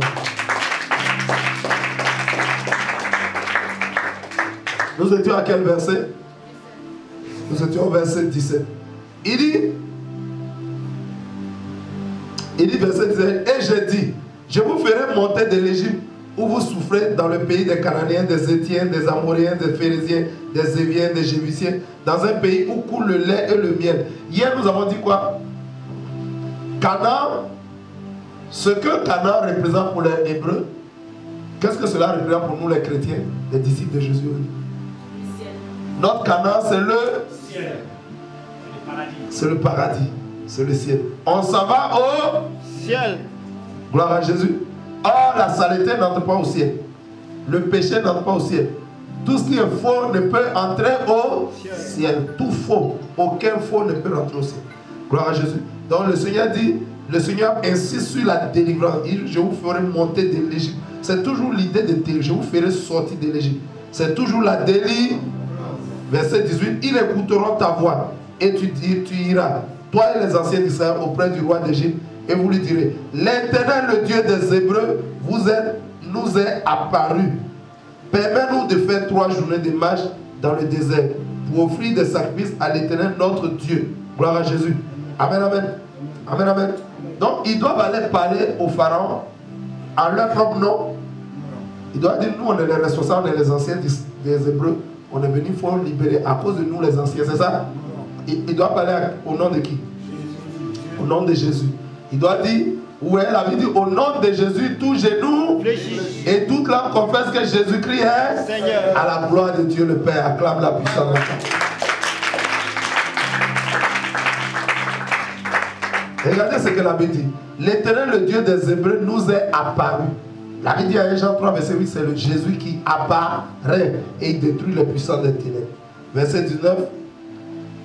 Nous étions à quel verset? Nous étions au verset 17. Il dit verset 17, et j'ai dit, je vous ferai monter de l'Égypte où vous souffrez dans le pays des Cananéens, des Héthiens, des Amoréens, des Phérésiens, des Éviens, des Jébusiens, dans un pays où coule le lait et le miel. Hier nous avons dit quoi? Canaan, ce que Canaan représente pour les Hébreux, qu'est-ce que cela représente pour nous les chrétiens, les disciples de Jésus? Notre Canaan, c'est le ciel. C'est le paradis. C'est le ciel. On s'en va au ciel. Gloire à Jésus. Or, la saleté n'entre pas au ciel. Le péché n'entre pas au ciel. Tout ce qui est faux ne peut entrer au ciel. Tout faux. Aucun faux ne peut rentrer au ciel. Gloire à Jésus. Donc le Seigneur dit, le Seigneur insiste sur la délivrance. Il dit, je vous ferai monter de l'Égypte. C'est toujours l'idée de délivrer. Je vous ferai sortir de l'Égypte. C'est toujours la délivrance. Verset 18, ils écouteront ta voix et tu iras, toi et les anciens d'Israël, auprès du roi d'Égypte, et vous lui direz, l'Éternel, le Dieu des Hébreux, nous est apparu. Permets-nous de faire 3 journées de marche dans le désert pour offrir des sacrifices à l'Éternel, notre Dieu. Gloire à Jésus. Amen, amen. Amen, amen. Donc, ils doivent aller parler au Pharaon en leur propre nom. Il doit dire, nous on est les responsables, on est les anciens des Hébreux. On est venus, il faut libérer à cause de nous les anciens, c'est ça? Il doit parler au nom de qui? Au nom de Jésus. Il doit dire, où est la vie dit, au nom de Jésus, tout genou et toute langue confesse que Jésus-Christ est Seigneur. À la gloire de Dieu le Père. Acclame la puissance. Regardez ce que la Bible dit. L'Éternel, le Dieu des Hébreux, nous est apparu. La Bible dit à Jean 3, verset 8, c'est le Jésus qui apparaît et il détruit les puissants des ténèbres. Verset 19,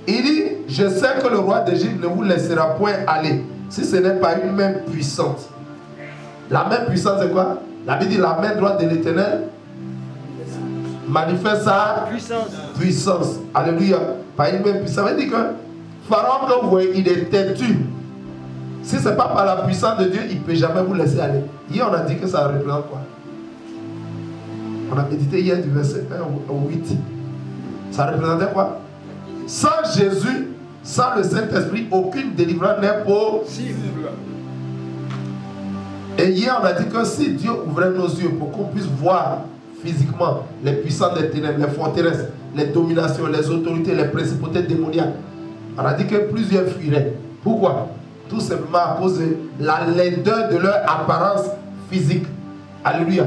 il dit, je sais que le roi d'Égypte ne vous laissera point aller si ce n'est pas une main puissante. La main puissante, c'est quoi? La Bible dit, la main droite de l'Éternel manifeste sa puissance. Alléluia. Par une main puissante. Ça veut dire que Pharaon, que vous voyez, il est têtu. Si ce n'est pas par la puissance de Dieu, il ne peut jamais vous laisser aller. Hier, on a dit que ça représente quoi? On a médité hier du verset 1 au 8. Ça représentait quoi? Sans Jésus, sans le Saint-Esprit, aucune délivrance n'est possible. Et hier, on a dit que si Dieu ouvrait nos yeux pour qu'on puisse voir physiquement les puissants des ténèbres, les forteresses, les dominations, les autorités, les principautés démoniaques, on a dit que plusieurs fuiraient. Pourquoi? Tout simplement à cause de la laideur de leur apparence physique. Alléluia.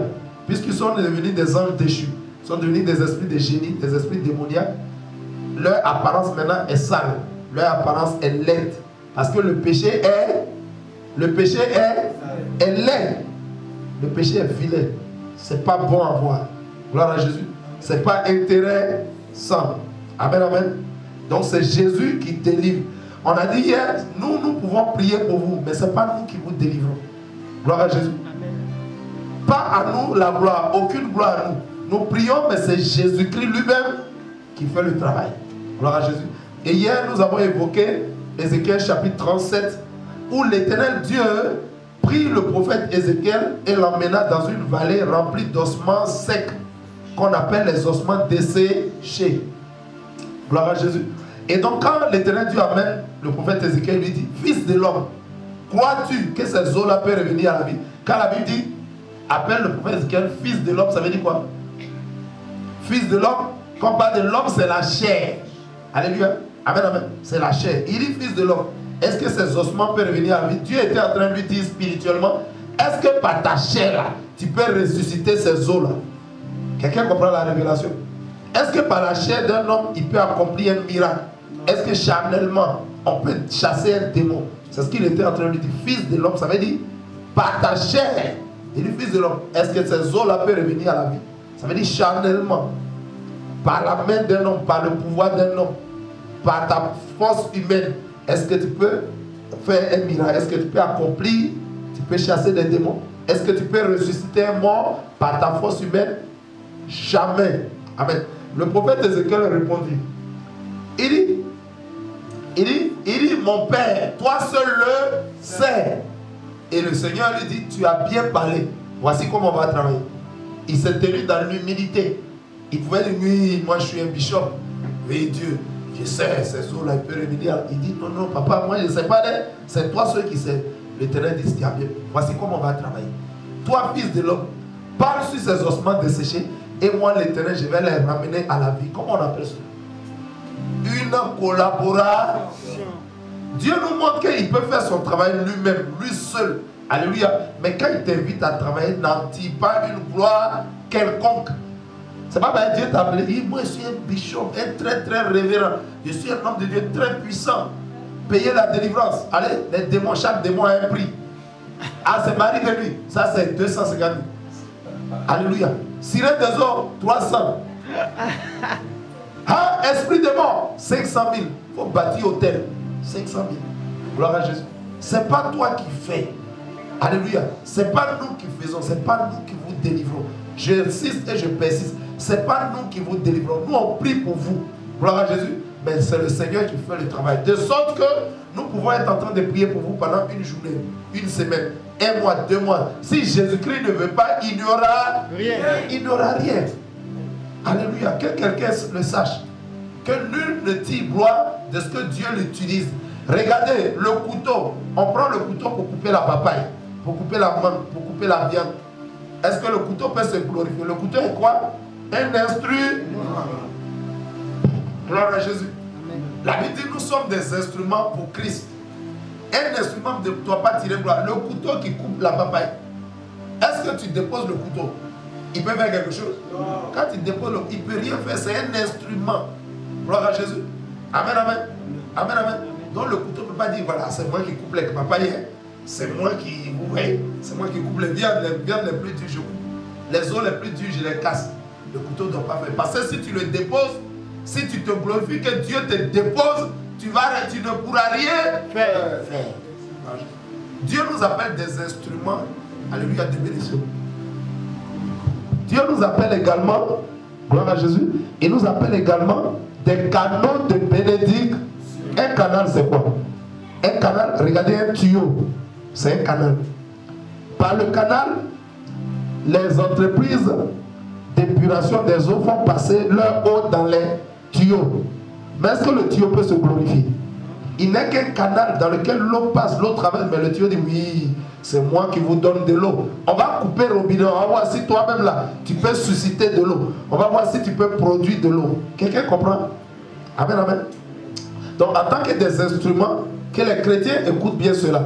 Puisqu'ils sont devenus des anges déchus, ils sont devenus des esprits de génie, des esprits démoniaques, leur apparence maintenant est sale, leur apparence est laide. Parce que le péché est laid. Le péché est vilain. C'est pas bon à voir. Gloire à Jésus. C'est pas intéressant. Amen, amen. Donc c'est Jésus qui délivre. On a dit hier, nous pouvons prier pour vous, mais ce n'est pas nous qui vous délivrons. Gloire à Jésus. Amen. Pas à nous la gloire, aucune gloire à nous. Nous prions, mais c'est Jésus-Christ lui-même qui fait le travail. Gloire à Jésus. Et hier, nous avons évoqué Ézéchiel chapitre 37, où l'Éternel Dieu prit le prophète Ézéchiel et l'emmena dans une vallée remplie d'ossements secs, qu'on appelle les ossements desséchés. Gloire à Jésus. Et donc quand l'Éternel Dieu amène le prophète Ézéchiel, lui dit, fils de l'homme, crois-tu que ces eaux-là peuvent revenir à la vie? Quand la Bible dit, appelle le prophète Ézéchiel fils de l'homme, ça veut dire quoi? Fils de l'homme, quand on parle de l'homme, c'est la chair. Alléluia. Amen, amen. C'est la chair. Il dit fils de l'homme. Est-ce que ces ossements peuvent revenir à la vie? Dieu était en train de lui dire spirituellement, est-ce que par ta chair là, tu peux ressusciter ces eaux-là? Quelqu'un comprend la révélation? Est-ce que par la chair d'un homme, il peut accomplir un miracle? Est-ce que charnellement, on peut chasser un démon? C'est ce qu'il était en train de lui dire. Fils de l'homme, ça veut dire, par ta chair. Il dit, fils de l'homme, est-ce que ces eaux-là peuvent revenir à la vie? Ça veut dire charnellement. Par la main d'un homme, par le pouvoir d'un homme, par ta force humaine, est-ce que tu peux faire un miracle? Est-ce que tu peux accomplir? Tu peux chasser des démons? Est-ce que tu peux ressusciter un mort par ta force humaine? Jamais. Amen. Le prophète Ézéchiel répondit. Il dit, mon père, toi seul le sais. Et le Seigneur lui dit, tu as bien parlé. Voici comment on va travailler. Il s'est tenu dans l'humilité. Il pouvait dire, oui, moi je suis un bishop. Oui, Dieu, je sais, ces eaux-là, ils peuvent revenir. Il dit, non, non, papa, moi je ne sais pas. C'est toi seul qui sais. L'Éternel dit, tu as bien. Voici comment on va travailler. Toi, fils de l'homme, parle sur ces ossements desséchés. Et moi, l'Éternel, je vais les ramener à la vie. Comment on appelle ça? Une collaboration. Dieu nous montre qu'il peut faire son travail lui-même, lui seul. Alléluia. Mais quand il t'invite à travailler, n'en tire pas une gloire quelconque. C'est pas parce que Dieu t'a appelé. Moi, je suis un bishop, un très très révérend. Je suis un homme de Dieu très puissant. Payer la délivrance. Allez, les démons, chaque démon a un prix. Ah, c'est Marie de lui. Ça, c'est 250 000. Alléluia. Sirène des eaux, 300. Ah, esprit de mort, 500 000. Il faut bâtir hôtel. 500 000. Gloire à Jésus. C'est pas toi qui fais. Alléluia. C'est pas nous qui faisons. C'est pas nous qui vous délivrons. J'insiste et je persiste. C'est pas nous qui vous délivrons. Nous, on prie pour vous. Gloire à Jésus. Mais c'est le Seigneur qui fait le travail. De sorte que nous pouvons être en train de prier pour vous pendant une journée, une semaine, un mois, 2 mois. Si Jésus-Christ ne veut pas, il n'y aura rien. Il n'y aura rien. Alléluia. Que quelqu'un le sache. Que nul ne tire gloire de ce que Dieu l'utilise. Regardez le couteau. On prend le couteau pour couper la papaye. pour couper la main, pour couper la viande. Est-ce que le couteau peut se glorifier? Le couteau est quoi? Un instrument. Gloire à Jésus. La Bible dit nous sommes des instruments pour Christ. Un instrument ne doit pas tirer gloire. Le couteau qui coupe la papaye. Est-ce que tu déposes le couteau? Il peut faire quelque chose? Quand il dépose le couteau, il ne peut rien faire. C'est un instrument. Gloire à Jésus. Amen, amen. Amen, amen. Donc le couteau ne peut pas dire voilà, c'est moi qui coupe les papayes. C'est moi qui, vous voyez, c'est moi qui coupe les viandes les plus dures, je coupe. Les os les plus durs, je les casse. Le couteau ne doit pas faire. Parce que si tu le déposes, si tu te glorifies que Dieu te dépose, tu ne pourras rien faire. Dieu nous appelle des instruments, alléluia, de bénédiction. Dieu nous appelle également, gloire à Jésus, il nous appelle également des canaux de bénédiction. Un canal, c'est quoi? Un canal, regardez un tuyau, c'est un canal. Par le canal, les entreprises d'épuration des eaux font passer leur eau dans les tuyaux. Mais est-ce que le tuyau peut se glorifier? Il n'est qu'un canal dans lequel l'eau passe, l'eau traverse, mais le tuyau dit oui, c'est moi qui vous donne de l'eau. On va couper le robinet, on va voir si toi-même là, tu peux susciter de l'eau. On va voir si tu peux produire de l'eau. Quelqu'un comprend? Amen, amen. Donc en tant que des instruments, que les chrétiens écoutent bien cela.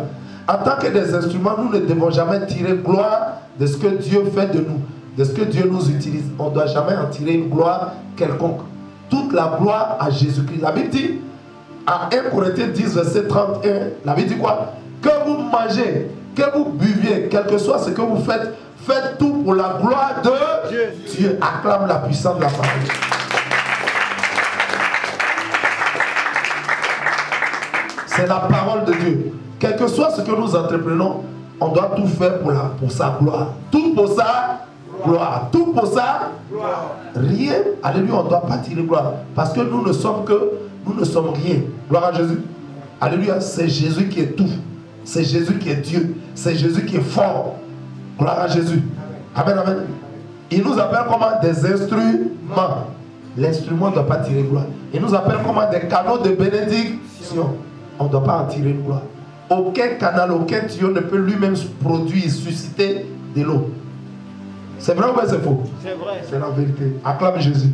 En tant que des instruments, nous ne devons jamais tirer gloire de ce que Dieu fait de nous, de ce que Dieu nous utilise. On ne doit jamais en tirer une gloire quelconque. Toute la gloire à Jésus-Christ. La Bible dit, à 1 Corinthiens 10, verset 31, la Bible dit quoi? Que vous mangez, que vous buviez, quel que soit ce que vous faites, faites tout pour la gloire de Dieu. Acclame la puissance de la parole. C'est la parole de Dieu. Quel que soit ce que nous entreprenons, on doit tout faire pour sa gloire. Tout pour sa gloire. Tout pour sa gloire. Rien, alléluia, on ne doit pas tirer gloire. Parce que nous ne sommes rien. Gloire à Jésus. Alléluia, c'est Jésus qui est tout. C'est Jésus qui est Dieu. C'est Jésus qui est fort. Gloire à Jésus. Amen, amen. Il nous appelle comment? Des instruments. L'instrument ne doit pas tirer gloire. Il nous appelle comment? Des canaux de bénédiction. On ne doit pas en tirer une gloire. Aucun canal, aucun tuyau ne peut lui-même produire, susciter de l'eau. C'est vrai ou bien c'est faux? C'est vrai. C'est la vérité. Acclame Jésus.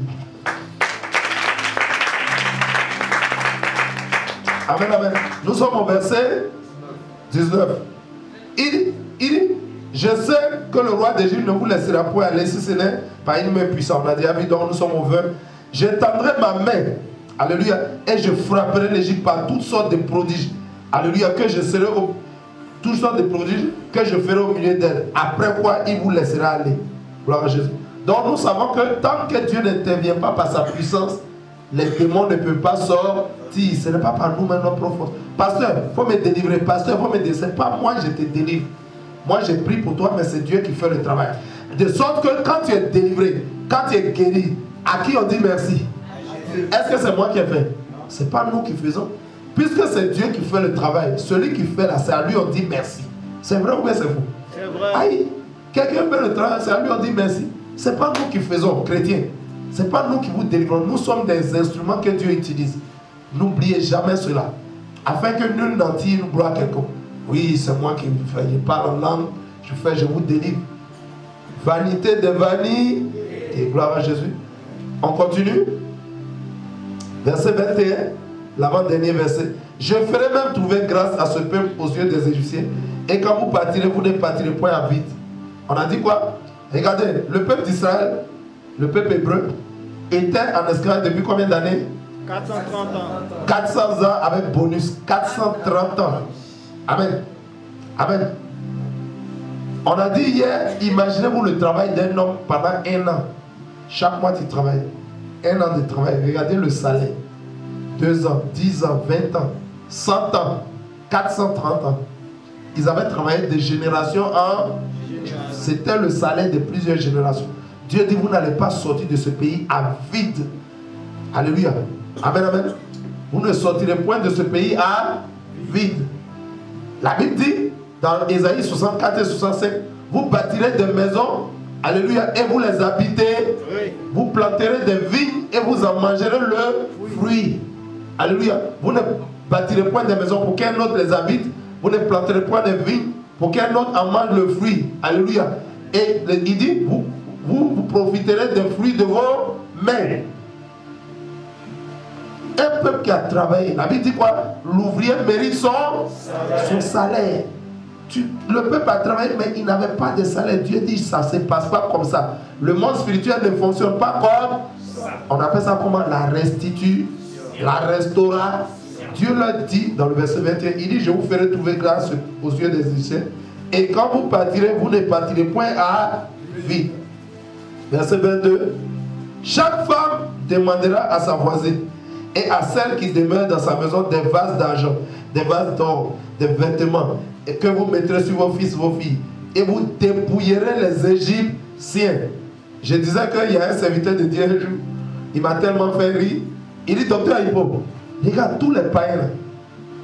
Amen, amen. Nous sommes au verset 19. Il dit, je sais que le roi d'Égypte ne vous laissera point aller si ce n'est par une main puissante. On a déjà vu, donc nous sommes au 20. J'étendrai ma main, alléluia, et je frapperai l'Égypte par toutes sortes de prodiges. Alléluia, que je serai toutes sortes de prodiges que je ferai au milieu d'elle. Après quoi, il vous laissera aller. Gloire à Jésus. Donc nous savons que tant que Dieu n'intervient pas par sa puissance, les démons ne peuvent pas sortir. Ce n'est pas par nous, mais notre force. Pasteur, il faut me délivrer. Pasteur, il faut me délivrer. Ce n'est pas moi, je te délivre. Moi, j'ai pris pour toi, mais c'est Dieu qui fait le travail. De sorte que quand tu es délivré, quand tu es guéri, à qui on dit merci? Est-ce que c'est moi qui ai fait? Ce n'est pas nous qui faisons. Puisque c'est Dieu qui fait le travail, celui qui fait là, c'est à lui on dit merci. C'est vrai ou bien c'est faux? C'est vrai. Aïe, quelqu'un fait le travail, c'est à lui on dit merci. Ce n'est pas nous qui faisons, chrétiens. Ce n'est pas nous qui vous délivrons. Nous sommes des instruments que Dieu utilise. N'oubliez jamais cela. Afin que nul n'en tire une gloire quelconque. Oui, c'est moi qui fais. Je parle en langue, je vous délivre. Vanité de vanité. Et gloire à Jésus. On continue. Verset 21. L'avant-dernier verset. Je ferai même trouver grâce à ce peuple aux yeux des Égyptiens. Et quand vous partirez, vous ne partirez point à vide. On a dit quoi? Regardez, le peuple d'Israël, le peuple hébreu, était en esclavage depuis combien d'années? 430 ans. 400 ans avec bonus. 430 ans. Amen. Amen. On a dit hier, imaginez-vous le travail d'un homme pendant un an. Chaque mois, tu travailles. Un an de travail. Regardez le salaire. 2 ans, 10 ans, 20 ans, 100 ans, 430 ans. Ils avaient travaillé de génération en... C'était le salaire de plusieurs générations. Dieu dit, vous n'allez pas sortir de ce pays à vide. Alléluia. Amen, amen. Vous ne sortirez point de ce pays à vide. La Bible dit, dans Ésaïe 64 et 65, vous bâtirez des maisons, alléluia, et vous les habitez. Oui. Vous planterez des vignes et vous en mangerez le fruit. Alléluia. Vous ne bâtirez point des maisons pour qu'un autre les habite. Vous ne planterez point des vignes pour qu'un autre en mange le fruit. Alléluia. Et il dit, vous profiterez des fruits de vos mains. Un peuple qui a travaillé, la Bible dit quoi? L'ouvrier mérite son salaire. Le peuple a travaillé, mais il n'avait pas de salaire. Dieu dit, ça ne se passe pas comme ça. Le monde spirituel ne fonctionne pas comme ça. On appelle ça comment? La restitution, la restauration. Dieu l'a dit dans le verset 21, il dit, je vous ferai trouver grâce aux yeux des Égyptiens. Et quand vous partirez, vous ne partirez point à vide. Verset 22. Chaque femme demandera à sa voisine et à celle qui demeure dans sa maison des vases d'argent, des vases d'or, des vêtements, et que vous mettrez sur vos fils, vos filles, et vous dépouillerez les Égyptiens. Je disais qu'il y a un serviteur de Dieu un jour, il m'a tellement fait rire. Il dit, docteur Hippo, regarde tous les païens,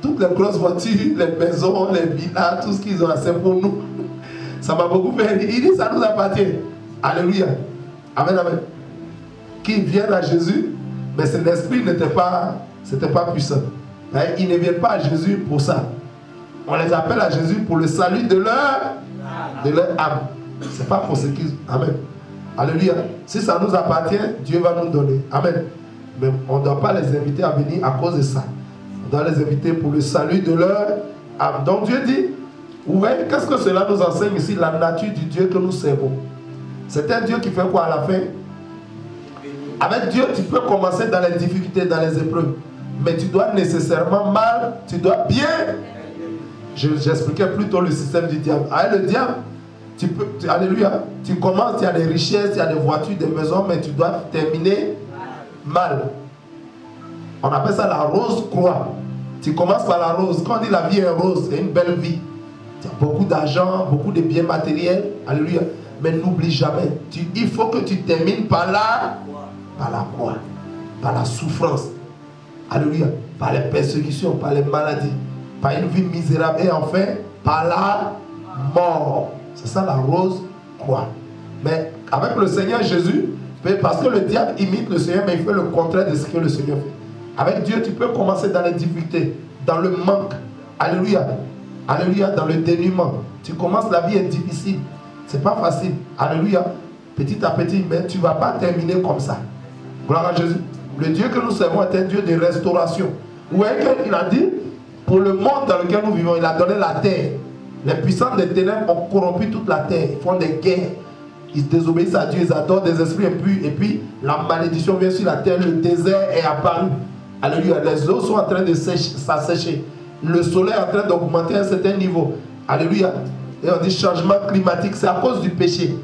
toutes les grosses voitures, les maisons, les villas, tout ce qu'ils ont assez pour nous. Ça m'a beaucoup fait rire. Il dit, ça nous appartient. Alléluia. Amen, amen. Qu'ils viennent à Jésus, mais l'esprit n'était pas puissant. Ils ne viennent pas à Jésus pour ça. On les appelle à Jésus pour le salut de leur âme. Ce n'est pas pour ce qu'ils... Amen. Alléluia. Si ça nous appartient, Dieu va nous donner. Amen. Mais on ne doit pas les inviter à venir à cause de ça. On doit les inviter pour le salut de leur âme. Donc Dieu dit, vous voyez, qu'est-ce que cela nous enseigne ici? La nature du Dieu que nous servons. C'est un Dieu qui fait quoi à la fin? Avec Dieu, tu peux commencer dans les difficultés, dans les épreuves. Mais tu dois nécessairement mal, tu dois bien. J'expliquais plutôt le système du diable. Avec le diable, alléluia, tu commences, il y a des richesses, il y a des voitures, des maisons, mais tu dois terminer mal. On appelle ça la rose croix. Tu commences par la rose. Quand on dit la vie est rose, c'est une belle vie. Tu as beaucoup d'argent, beaucoup de biens matériels. Alléluia. Mais n'oublie jamais, il faut que tu termines par la croix, par la souffrance. Alléluia. Par les persécutions, par les maladies, par une vie misérable et enfin par la mort. C'est ça la rose croix. Mais avec le Seigneur Jésus, parce que le diable imite le Seigneur, mais il fait le contraire de ce que le Seigneur fait. Avec Dieu, tu peux commencer dans les difficultés, dans le manque. Alléluia. Alléluia, dans le dénuement. Tu commences, la vie est difficile. C'est pas facile. Alléluia. Petit à petit, mais tu ne vas pas terminer comme ça. Gloire à Jésus. Le Dieu que nous servons est un Dieu de restauration. Vous voyez qu'il a dit, pour le monde dans lequel nous vivons, il a donné la terre. Les puissants des ténèbres ont corrompu toute la terre. Ils font des guerres. Ils désobéissent à Dieu. Ils adorent des esprits impurs. Et puis, la malédiction vient sur la terre. Le désert est apparu. Alléluia. Les eaux sont en train de s'assécher. Le soleil est en train d'augmenter à un certain niveau. Alléluia. Et on dit changement climatique. C'est à cause du péché.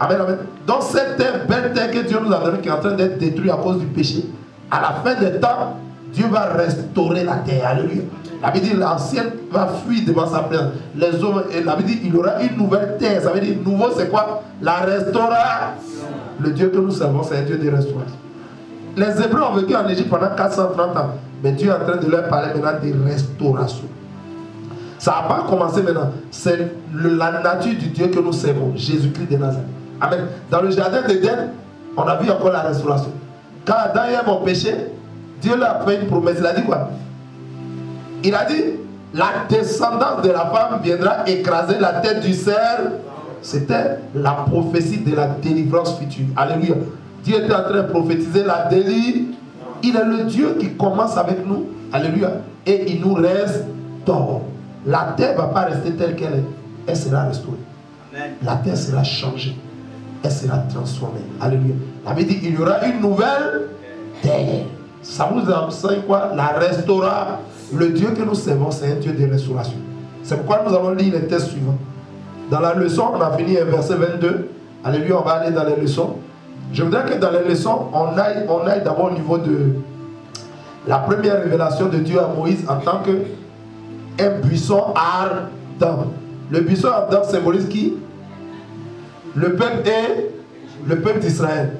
Amen, amen. Donc cette terre, belle terre que Dieu nous a donnée, qui est en train d'être détruite à cause du péché, à la fin des temps, Dieu va restaurer la terre. Alléluia. La Bible dit l'ancienne va fuir devant sa présence. Les hommes, et la Bible dit il aura une nouvelle terre. Ça veut dire nouveau, c'est quoi? La restauration. Le Dieu que nous servons, c'est un Dieu de restauration. Les Hébreux ont vécu en Égypte pendant 430 ans. Mais Dieu est en train de leur parler maintenant de restauration. Ça n'a pas commencé maintenant. C'est la nature du Dieu que nous servons. Jésus-Christ de Nazareth. Amen. Dans le jardin d'Éden, on a vu encore la restauration. Quand Adam et Ève ont péché, Dieu leur a fait une promesse. Il a dit quoi? Il a dit, la descendance de la femme viendra écraser la tête du cerf. C'était la prophétie de la délivrance future. Alléluia. Dieu était en train de prophétiser la délivrance. Il est le Dieu qui commence avec nous. Alléluia. Et il nous restaure. La terre ne va pas rester telle qu'elle est. Elle sera restaurée. Amen. La terre sera changée. Elle sera transformée. Alléluia. La Bible dit il y aura une nouvelle terre. Ça nous enseigne quoi? La restauration. Le Dieu que nous servons, c'est un Dieu de restauration. C'est pourquoi nous allons lire les textes suivants. Dans la leçon, on a fini un verset 22. Alléluia, on va aller dans les leçons. Je voudrais que dans les leçons, on aille d'abord au niveau de la première révélation de Dieu à Moïse en tant qu'un buisson ardent. Le buisson ardent symbolise qui? Le peuple et le peuple d'Israël.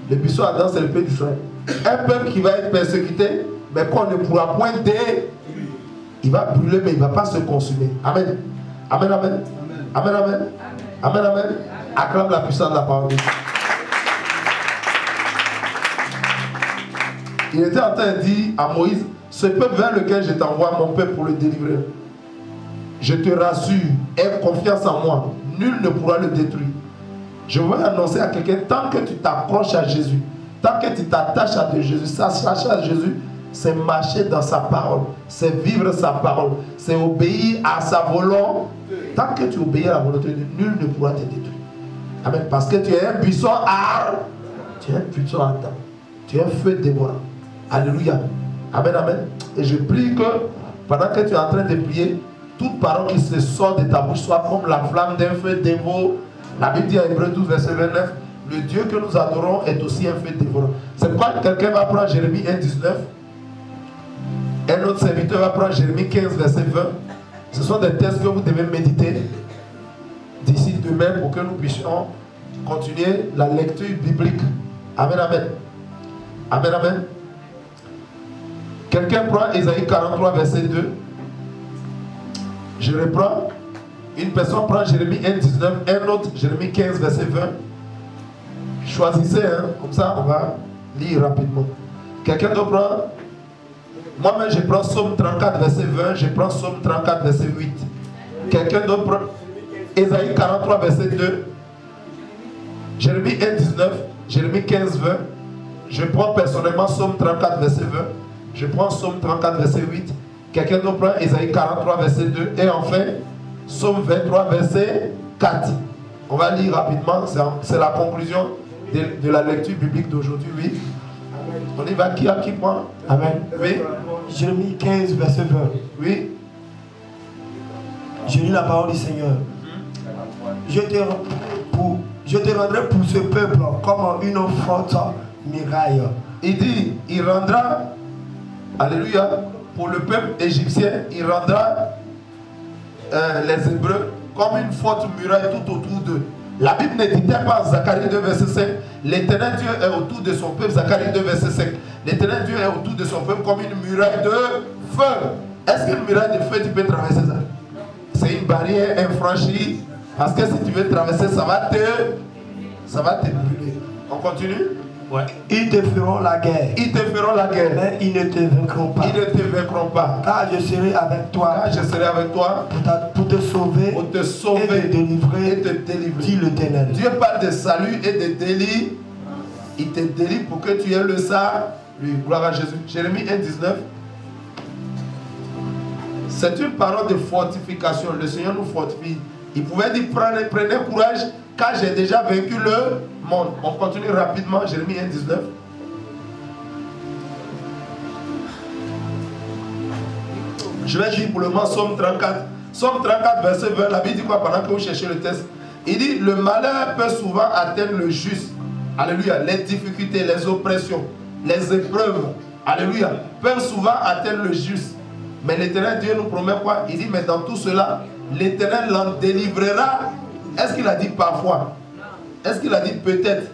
Le buisson ardent, c'est le peuple d'Israël. Un peuple qui va être persécuté, mais qu'on ne pourra point détruire. Il va brûler, mais il ne va pas se consumer. Amen. Amen, amen. Amen, amen. Amen, amen. Acclame la puissance de la parole de Dieu. Il était en train de dire à Moïse, ce peuple vers lequel je t'envoie, mon peuple, pour le délivrer. je te rassure, aie confiance en moi. Nul ne pourra le détruire. Je veux annoncer à quelqu'un, tant que tu t'approches à Jésus, tant que tu t'attaches à Jésus, s'attacher à Jésus, c'est marcher dans sa parole, c'est vivre sa parole, c'est obéir à sa volonté. Tant que tu obéis à la volonté de Dieu, nul ne pourra te détruire. Amen. Parce que tu es un buisson ardent. Tu es un buisson ardent. Tu es un feu dévorant. Alléluia. Amen, amen. Et je prie que pendant que tu es en train de prier, toute parole qui se sort de ta bouche soit comme la flamme d'un feu dévorant. La Bible dit à Hébreux 12, verset 29, le Dieu que nous adorons est aussi un feu dévorant. C'est pourquoi quelqu'un va prendre Jérémie 1, 19. Un autre serviteur va prendre Jérémie 15, verset 20. Ce sont des textes que vous devez méditer d'ici demain pour que nous puissions continuer la lecture biblique. Amen, amen. Amen, amen. Quelqu'un prend Ésaïe 43, verset 2. Je reprends. Une personne prend Jérémie 1, 19. Un autre, Jérémie 15, verset 20. Choisissez, hein, comme ça on va lire rapidement. Quelqu'un d'autre prend. Moi-même, je prends Psaume 34, verset 20. Je prends Psaume 34, verset 8. Quelqu'un d'autre prend Ésaïe 43, verset 2. Jérémie 1, 19. Jérémie 15, 20. Je prends personnellement Psaume 34, verset 20. Je prends Psaume 34, verset 8. Quelqu'un d'autre prend Ésaïe 43, verset 2. Et enfin, Psaume 23, verset 4. On va lire rapidement. C'est la conclusion de la lecture biblique d'aujourd'hui. Oui. On y va. Qui prend? Amen. Oui. Jérémie 15, verset 20. Oui. Je lis la parole du Seigneur. Je te rendrai pour ce peuple comme une forte muraille. Il dit, il rendra, alléluia, pour le peuple égyptien, il rendra les Hébreux comme une forte muraille tout autour d'eux. La Bible ne dit pas en Zacharie 2, verset 5, l'Éternel Dieu est autour de son peuple, Zacharie 2, verset 5. L'Éternel Dieu est autour de son peuple comme une muraille de feu. Est-ce qu'une muraille de feu, tu peux traverser ça? C'est une barrière infranchie, parce que si tu veux traverser, ça va te brûler. On continue? Ouais. Ils te feront la guerre. Ils te feront la guerre. Mais ils ne te vaincront pas. Ils ne te vaincront pas. Car je serai avec toi. Car je serai avec toi. Pour te sauver. Pour te sauver. Et te délivrer. Et te délivrer. Dit l'Éternel. Dieu parle de salut et de délit. Il te délivre pour que tu aies le salut. Gloire à Jésus. Jérémie 1, 19. C'est une parole de fortification. Le Seigneur nous fortifie. Il pouvait dire prenez courage car j'ai déjà vaincu le monde. On continue rapidement. Jérémie 1, 19. Je vais dire pour le moment Psaume 34. Psaume 34, verset 20. La Bible dit quoi pendant que vous cherchez le texte? Il dit le malheur peut souvent atteindre le juste. Alléluia. Les difficultés, les oppressions, les épreuves, alléluia, peuvent souvent atteindre le juste. Mais l'Éternel Dieu nous promet quoi? Il dit mais dans tout cela, l'Éternel l'en délivrera. Est-ce qu'il a dit parfois? Est-ce qu'il a dit peut-être?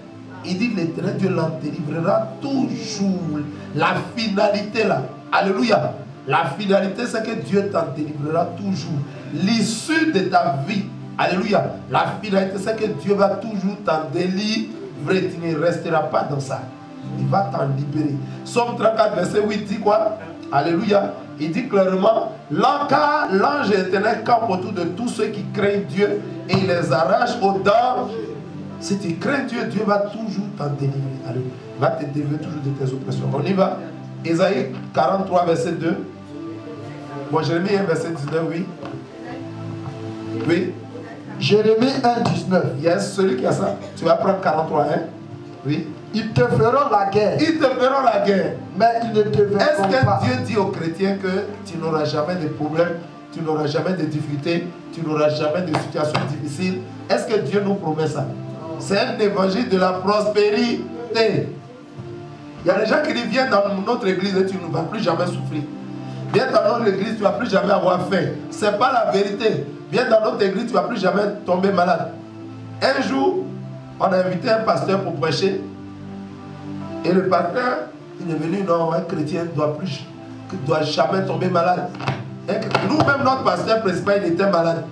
Il dit l'Éternel Dieu l'en délivrera toujours. La finalité là, alléluia. La finalité c'est que Dieu t'en délivrera toujours. L'issue de ta vie, alléluia. La finalité c'est que Dieu va toujours t'en délivrer. Tu ne resteras pas dans ça. Il va t'en libérer. Psaume 34 verset 8 dit quoi? Alléluia. Il dit clairement, l'ange éternel campe autour de tous ceux qui craignent Dieu et il les arrache aux dents. Si tu crains Dieu, Dieu va toujours t'en délivrer. Alléluia. Il va te délivrer toujours de tes oppressions. On y va. Ésaïe 43 verset 2. Bon, Jérémie 1 verset 19, oui. Oui. Jérémie 1, 19. Yes, celui qui a ça. Tu vas prendre 43, hein? Oui. Ils te feront la guerre. Ils te feront la guerre. Mais ils ne te vaincront pas. Est-ce que Dieu dit aux chrétiens que tu n'auras jamais de problèmes, tu n'auras jamais de difficultés, tu n'auras jamais de situations difficiles? Est-ce que Dieu nous promet ça? C'est un évangile de la prospérité. Il y a des gens qui disent viens dans notre église et tu ne vas plus jamais souffrir. Viens dans notre église, tu ne vas plus jamais avoir faim. Ce n'est pas la vérité. Viens dans notre église, tu ne vas plus jamais tomber malade. Un jour, on a invité un pasteur pour prêcher. Et le pasteur, il est venu, non, un chrétien ne doit jamais tomber malade. Nous-mêmes, notre pasteur principal, il était malade.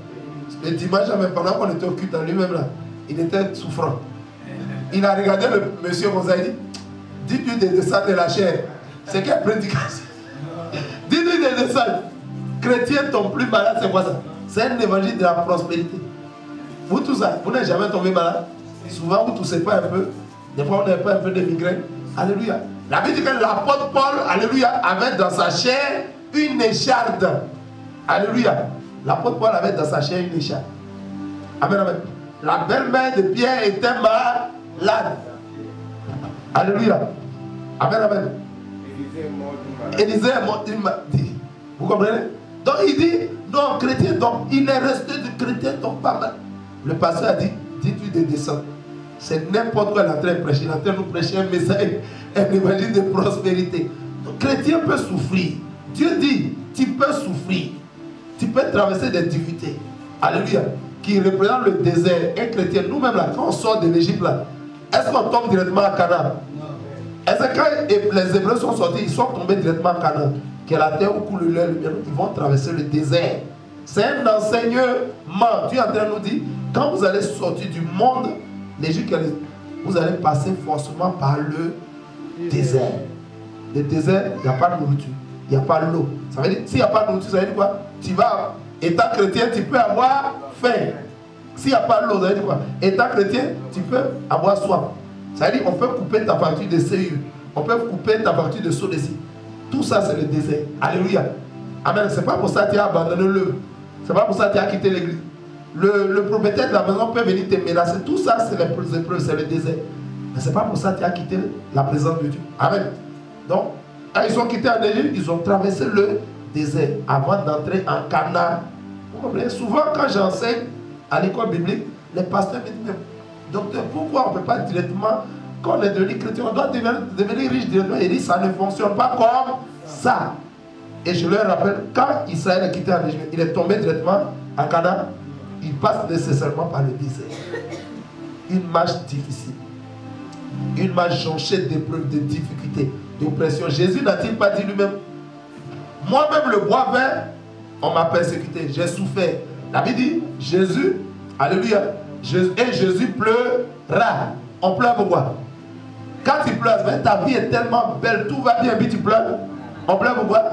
Le dimanche, même pendant qu'on était au culte en lui-même, là, il était souffrant. Il a regardé le monsieur comme ça, il dit, dites-lui de descendre de la chair. C'est quelle prédication? Dites-lui de descendre. Chrétien tombe plus malade, c'est quoi ça? C'est un évangile de la prospérité. Vous tous, vous n'êtes jamais tombé malade. Souvent, vous ne toussez pas un peu. Des fois, on n'a pas un peu de migraine. Alléluia. La Bible dit que l'apôtre Paul, alléluia, avait dans sa chair une écharde. Alléluia. L'apôtre Paul avait dans sa chair une écharde. Amen, amen. La belle-mère de Pierre était malade. Alléluia. Amen, amen. Élisée est mort d'une maladie. Vous comprenez? Donc il dit, non, chrétien, donc il est resté de chrétien, donc pas mal. Le pasteur a dit, dis-tu de descendre. C'est n'importe quoi il est en train de prêcher. Il est en train de nous prêcher un message, un évangile de prospérité. Le chrétien peut souffrir. Dieu dit, tu peux souffrir. Tu peux traverser des difficultés. Alléluia. Qui représente le désert. Un chrétien, nous-mêmes là, quand on sort de l'Égypte là, est-ce qu'on tombe directement à Canaan? Est-ce que quand les Hébreux sont sortis, ils sont tombés directement à Canaan? Que la terre où coule le lait, ils vont traverser le désert. C'est un enseignement. Dieu est en train de nous dire, quand vous allez sortir du monde, l'Égypte, vous allez passer forcément par le désert. Le désert, il n'y a pas de nourriture, il n'y a pas d'eau. Ça veut dire, s'il n'y a pas de nourriture, ça veut dire quoi? Tu vas, étant chrétien, tu peux avoir faim. S'il n'y a pas d'eau, ça veut dire quoi? Étant chrétien, tu peux avoir soif. Ça veut dire qu'on peut couper ta facture de CU, on peut couper ta facture de Sodeci. Tout ça, c'est le désert. Alléluia. Amen. C'est pas pour ça que tu as abandonné l'œuvre. C'est pas pour ça que tu as quitté l'église. Le propriétaire de la maison peut venir te menacer. Tout ça, c'est les épreuves, c'est le désert. Mais c'est pas pour ça que tu as quitté la présence de Dieu. Amen. Donc, quand ils ont quitté en Égypte, ils ont traversé le désert avant d'entrer en Canaan. Vous comprenez? Souvent, quand j'enseigne à l'école biblique, les pasteurs me disent, docteur, pourquoi on ne peut pas directement, quand on est devenu chrétien, on doit devenir riche directement? Il dit, ça ne fonctionne pas comme ça. Et je leur rappelle, quand Israël est quitté en Égypte, il est tombé directement en Canaan, il passe nécessairement par le désert. Une marche difficile. Une marche jonchée d'épreuves, de difficultés, d'oppression. Jésus n'a-t-il pas dit lui-même, moi-même le bois vert, on m'a persécuté, j'ai souffert. La Bible dit, Jésus, alléluia, et Jésus pleura. On pleure pourquoi? Quand tu pleures, ta vie est tellement belle, tout va bien, puis tu pleures. On pleure pourquoi?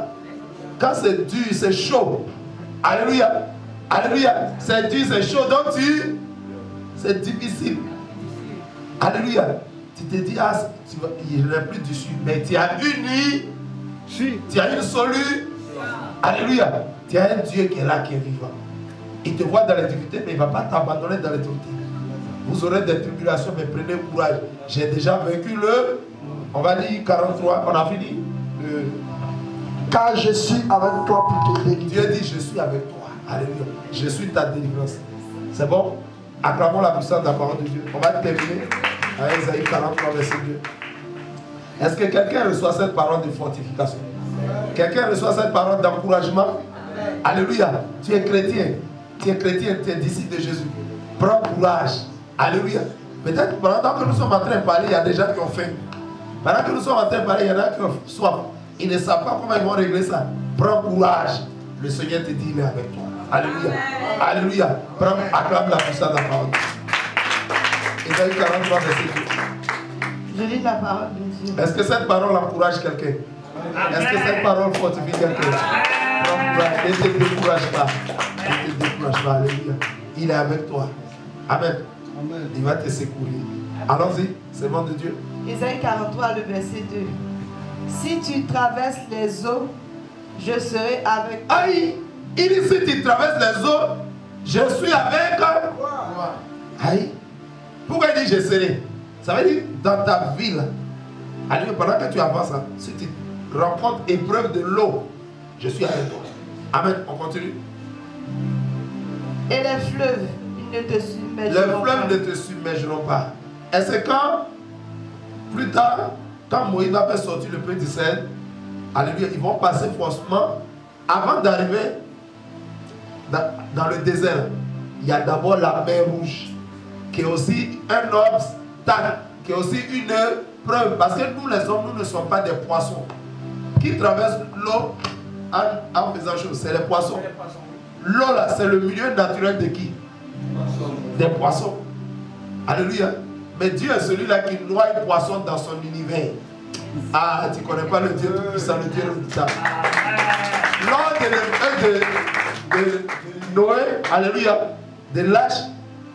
Quand c'est dur, c'est chaud. Alléluia. Alléluia. C'est dur, c'est chaud. Donc c'est difficile. Alléluia. Tu te dis, ah, il n'y a plus dessus. Mais tu as tu as une solution. Alléluia. Tu as un Dieu qui est là, qui est vivant. Il te voit dans les difficultés, mais il ne va pas t'abandonner dans les difficultés. Vous aurez des tribulations, mais prenez courage. J'ai déjà vécu on va dire 43, on a fini. Car je suis avec toi pour te délivrer. Dieu dit, je suis avec toi. Alléluia. Je suis ta délivrance. C'est bon? Acclamons la puissance de la parole de Dieu. On va terminer avec Isaïe 43, verset 2. Est-ce que quelqu'un reçoit cette parole de fortification? Quelqu'un reçoit cette parole d'encouragement? Alléluia. Tu es chrétien. Tu es chrétien, tu es disciple de Jésus. Prends courage. Alléluia. Peut-être pendant que nous sommes en train de parler, il y a des gens qui ont faim. Pendant que nous sommes en train de parler, il y en a qui ont soif. Ils ne savent pas comment ils vont régler ça. Prends courage. Le Seigneur te dit, il est avec toi. Alléluia. Alléluia. Acclame la puissance de la parole. Isaïe 43, verset 2. Je lis la parole de Dieu. Est-ce que cette parole encourage quelqu'un? Est-ce que cette parole fortifie quelqu'un? Prends courage. Ne te décourage pas. Ne te décourage pas. Alléluia. Il est avec toi. Amen. Il va te secourir. Allons-y. C'est le nom de Dieu. Isaïe 43, le verset 2. Si tu traverses les eaux, je serai avec toi. Aïe! Il dit si tu traverses les eaux, je suis avec toi. Aïe! Pourquoi il dit je serai? Ça veut dire dans ta ville. Allez, pendant que tu avances, si tu rencontres épreuve de l'eau, je suis avec toi. Amen. On continue. Et les fleuves, ils ne te submergeront pas. Les fleuves ne te submergeront pas. Et c'est quand, plus tard, quand Moïse va faire sortir le peuple d'Israël, alléluia, ils vont passer forcément, avant d'arriver dans le désert, il y a d'abord la mer Rouge, qui est aussi un obstacle, qui est aussi une preuve. Parce que nous les hommes, nous ne sommes pas des poissons. Qui traversent l'eau en faisant chose? C'est les poissons. L'eau là, c'est le milieu naturel de qui? Des poissons. Alléluia. Mais Dieu est celui-là qui noie les poissons dans son univers. Ah, tu ne connais pas le Dieu tout-puissant, le Dieu redoutable. Lors de Noé, alléluia, des lâches.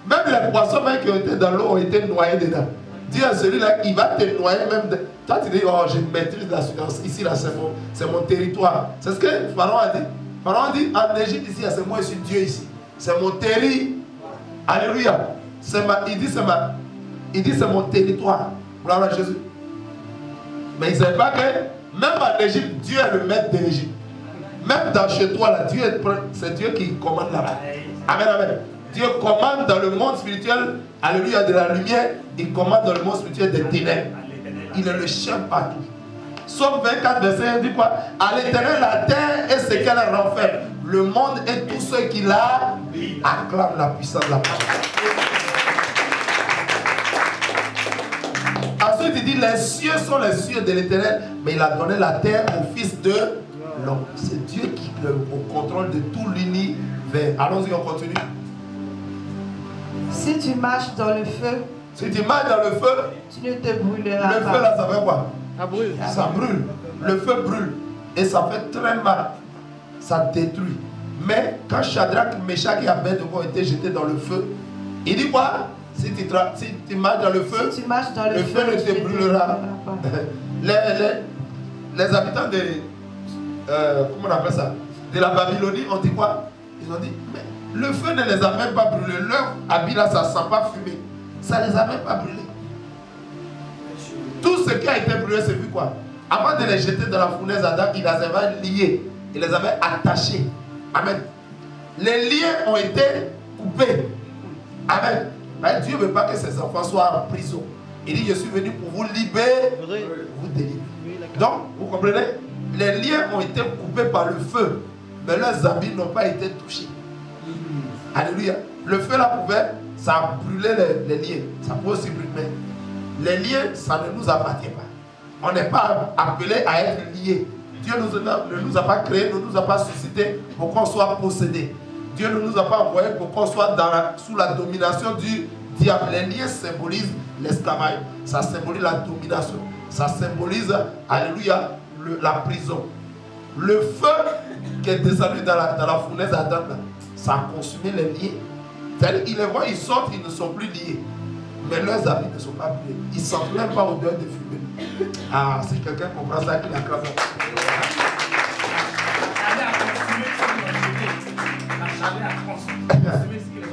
Même les poissons même qui ont été dans l'eau ont été noyés dedans. Dieu à celui-là, il va te noyer même. Toi, tu dis, oh, je maîtrise la science. Ici, là, c'est mon territoire. C'est ce que Pharaon a dit. Pharaon a dit, en Égypte, ici, c'est moi, je suis Dieu ici. C'est mon territoire. Alléluia. Il dit, c'est mon territoire. Gloire à Jésus. Mais il ne sait pas que, même en Égypte, Dieu est le maître de l'Égypte. Même dans chez toi, là, c'est Dieu qui commande là-bas. Amen, amen. Dieu commande dans le monde spirituel, alléluia, de la lumière. Il commande dans le monde spirituel des ténèbres. Il est le chef partout. Somme 24, verset 1 dit quoi? À l'Éternel, la terre et ce qu'elle renferme, le monde et tous ceux qui la acclament la puissance de la parole. Ensuite, il dit, les cieux sont les cieux de l'Éternel, mais il a donné la terre au Fils de l'homme. C'est Dieu qui est au contrôle de tout l'univers. Allons-y, on continue. Si tu marches dans le feu, si tu marches dans le feu, tu ne te brûleras pas. Le feu là, ça fait quoi? Ça brûle. Ça brûle. Le feu brûle. Et ça fait très mal. Ça détruit. Mais quand Shadrach, Meshach et Abednego ont été jetés dans le feu, il dit quoi? Si tu marches dans le feu, si tu marches dans le feu ne te brûlera. Les habitants de comment on appelle ça? De la Babylonie ont dit quoi? Ils ont dit, mais le feu ne les a même pas brûlés. Leur habit là, ça ne sent pas fumé. Ça ne les a même pas brûlés. Tout ce qui a été brûlé, c'est vu quoi? Avant de les jeter dans la fournaise Adam, il les avait liés. Il les avait attachés. Amen. Les liens ont été coupés. Amen. Mais Dieu ne veut pas que ses enfants soient en prison. Il dit, je suis venu pour vous libérer, vous délivrer. Donc, vous comprenez? Les liens ont été coupés par le feu, mais leurs habits n'ont pas été touchés. Alléluia. Le feu là pouvait, ça a brûlé les liens. Ça peut aussi brûler. Les liens, ça ne nous appartient pas. On n'est pas appelé à être liés. Dieu ne nous a pas créés, ne nous a pas suscité pour qu'on soit possédés. Dieu ne nous a pas envoyés pour qu'on soit sous la domination du diable. Les liens symbolisent l'esclavage. Ça symbolise la domination. Ça symbolise, alléluia, la prison. Le feu qui est descendu dans la fournaise d'Adam, ça a consumé les liens. C'est-à-dire, ils les voient, ils sortent, ils ne sont plus liés. Mais leurs habits ne sont pas brûlés. Ils ne sentent même pas odeur de fumée. Ah, si quelqu'un comprend ça, qu'il acclame.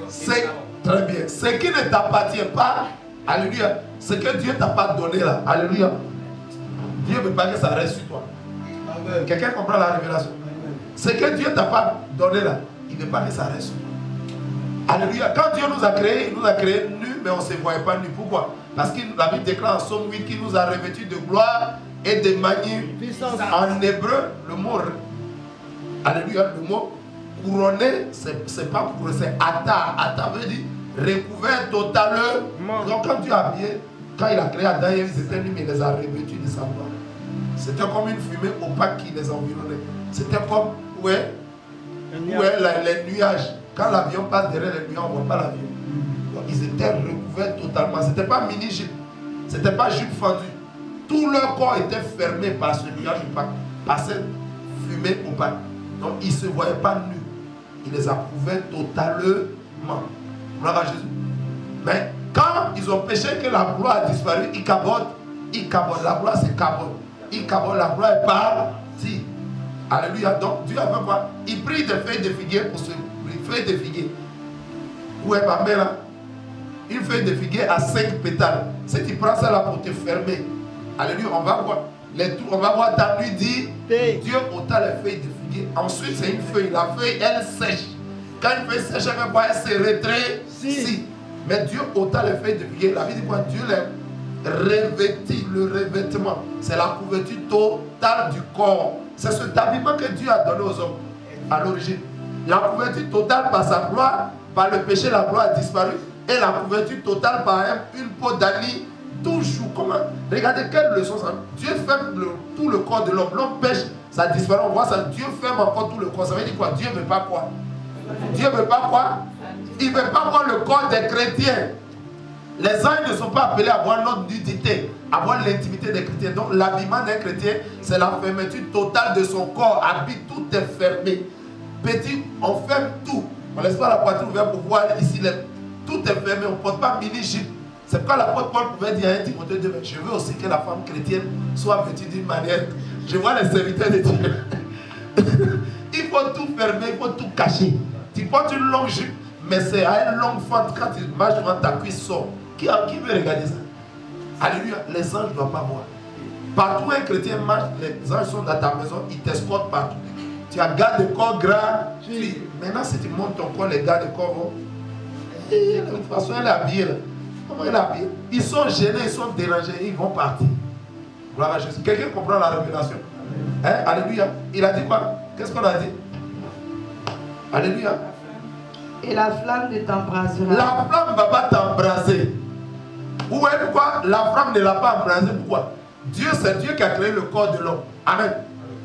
C'est très bien. Ce qui ne t'appartient pas, alléluia, ce que Dieu ne t'a pas donné là, alléluia, Dieu ne veut pas que ça reste sur toi. Quelqu'un comprend la révélation? Ce que Dieu ne t'a pas donné là, il ne veut pas que ça reste sur toi. Alléluia. Quand Dieu nous a créés, il nous a créés nus, mais on ne se voyait pas nus. Pourquoi? Parce que la Bible déclare en Somme 8 qu'il nous a revêtus de gloire et de magnificence. En hébreu, le mot, alléluia, le mot couronné, c'est pas couronné, c'est ata. Ata veut dire recouvert totalement. Donc quand Dieu a bien, quand il a créé Adam et Ève, c'était nus, mais il les a revêtus de sa gloire. C'était comme une fumée opaque qui les environnait. C'était comme, les nuages. Quand l'avion passe derrière les nuages, on ne voit pas l'avion. Donc ils étaient recouverts totalement. Ce n'était pas mini-jupe. Ce n'était pas jupe fendue. Tout leur corps était fermé par ce nuage opaque, par cette fumée opaque. Donc ils ne se voyaient pas nus. Il les a couverts totalement. Gloire à Jésus. Mais quand ils ont péché que la gloire a disparu, ils cabotent. La gloire c'est cabote. Ils cabotent, la gloire est partie. Alléluia. Donc Dieu a fait quoi? Il prit des feuilles de figuier pour se... feuille de figuier. Où est ma mère là? Une feuille de figuier à 5 pétales. Si tu prends ça là pour te fermer, alléluia, on va voir. On va voir ta nuit dit, Dieu ôta les feuilles de figuier. Ensuite, c'est une feuille. La feuille, elle sèche. Quand une feuille sèche, elle va voir, elle se rétrécit. Mais Dieu ôta les feuilles de figuier. La vie dit quoi? Dieu les revêtit, le revêtement. C'est la couverture totale du corps. C'est cet habillement que Dieu a donné aux hommes à l'origine. La couverture totale par sa gloire, par le péché, la gloire a disparu. Et la couverture totale par une peau d'agneau, toujours. Comment? Regardez quelle leçon ça. Dieu ferme tout le corps de l'homme. L'homme pêche, ça disparaît. On voit ça. Dieu ferme encore tout le corps. Ça veut dire quoi? Dieu ne veut pas quoi? Dieu ne veut pas quoi? Il ne veut pas voir le corps des chrétiens. Les anges ne sont pas appelés à avoir notre nudité, à avoir l'intimité des chrétiens. Donc l'habillement d'un chrétien, c'est la fermeture totale de son corps. Habit, tout est fermé. Petit, on ferme tout. On ne laisse pas la poitrine ouverte pour voir ici. Tout est fermé, on ne porte pas mini-jupe. C'est pourquoi l'apôtre Paul pouvait dire à Timothée 2, je veux aussi que la femme chrétienne soit vêtue d'une manière. Je vois les serviteurs de Dieu. Il faut tout fermer, il faut tout cacher. Tu portes une longue jupe, mais c'est à une longue fente quand tu marches devant ta cuisse sort. Qui veut regarder ça? Alléluia, les anges ne doivent pas voir. Partout un chrétien marche, les anges sont dans ta maison, ils t'escortent partout. Tu as garde de corps gratuit. Maintenant, si tu montes ton corps, les gardes de corps vont. De toute façon, elle est habillée là. Comment elle est habillée? Ils sont gênés, ils sont dérangés, ils vont partir. Gloire à Jésus. Quelqu'un comprend la révélation? Hein? Alléluia. Il a dit quoi? Qu'est-ce qu'on a dit? Alléluia. Et la flamme ne t'embrasera. La flamme ne va pas t'embraser. Où est pourquoi la flamme ne l'a pas embrasé? Pourquoi? Dieu, c'est Dieu qui a créé le corps de l'homme. Amen.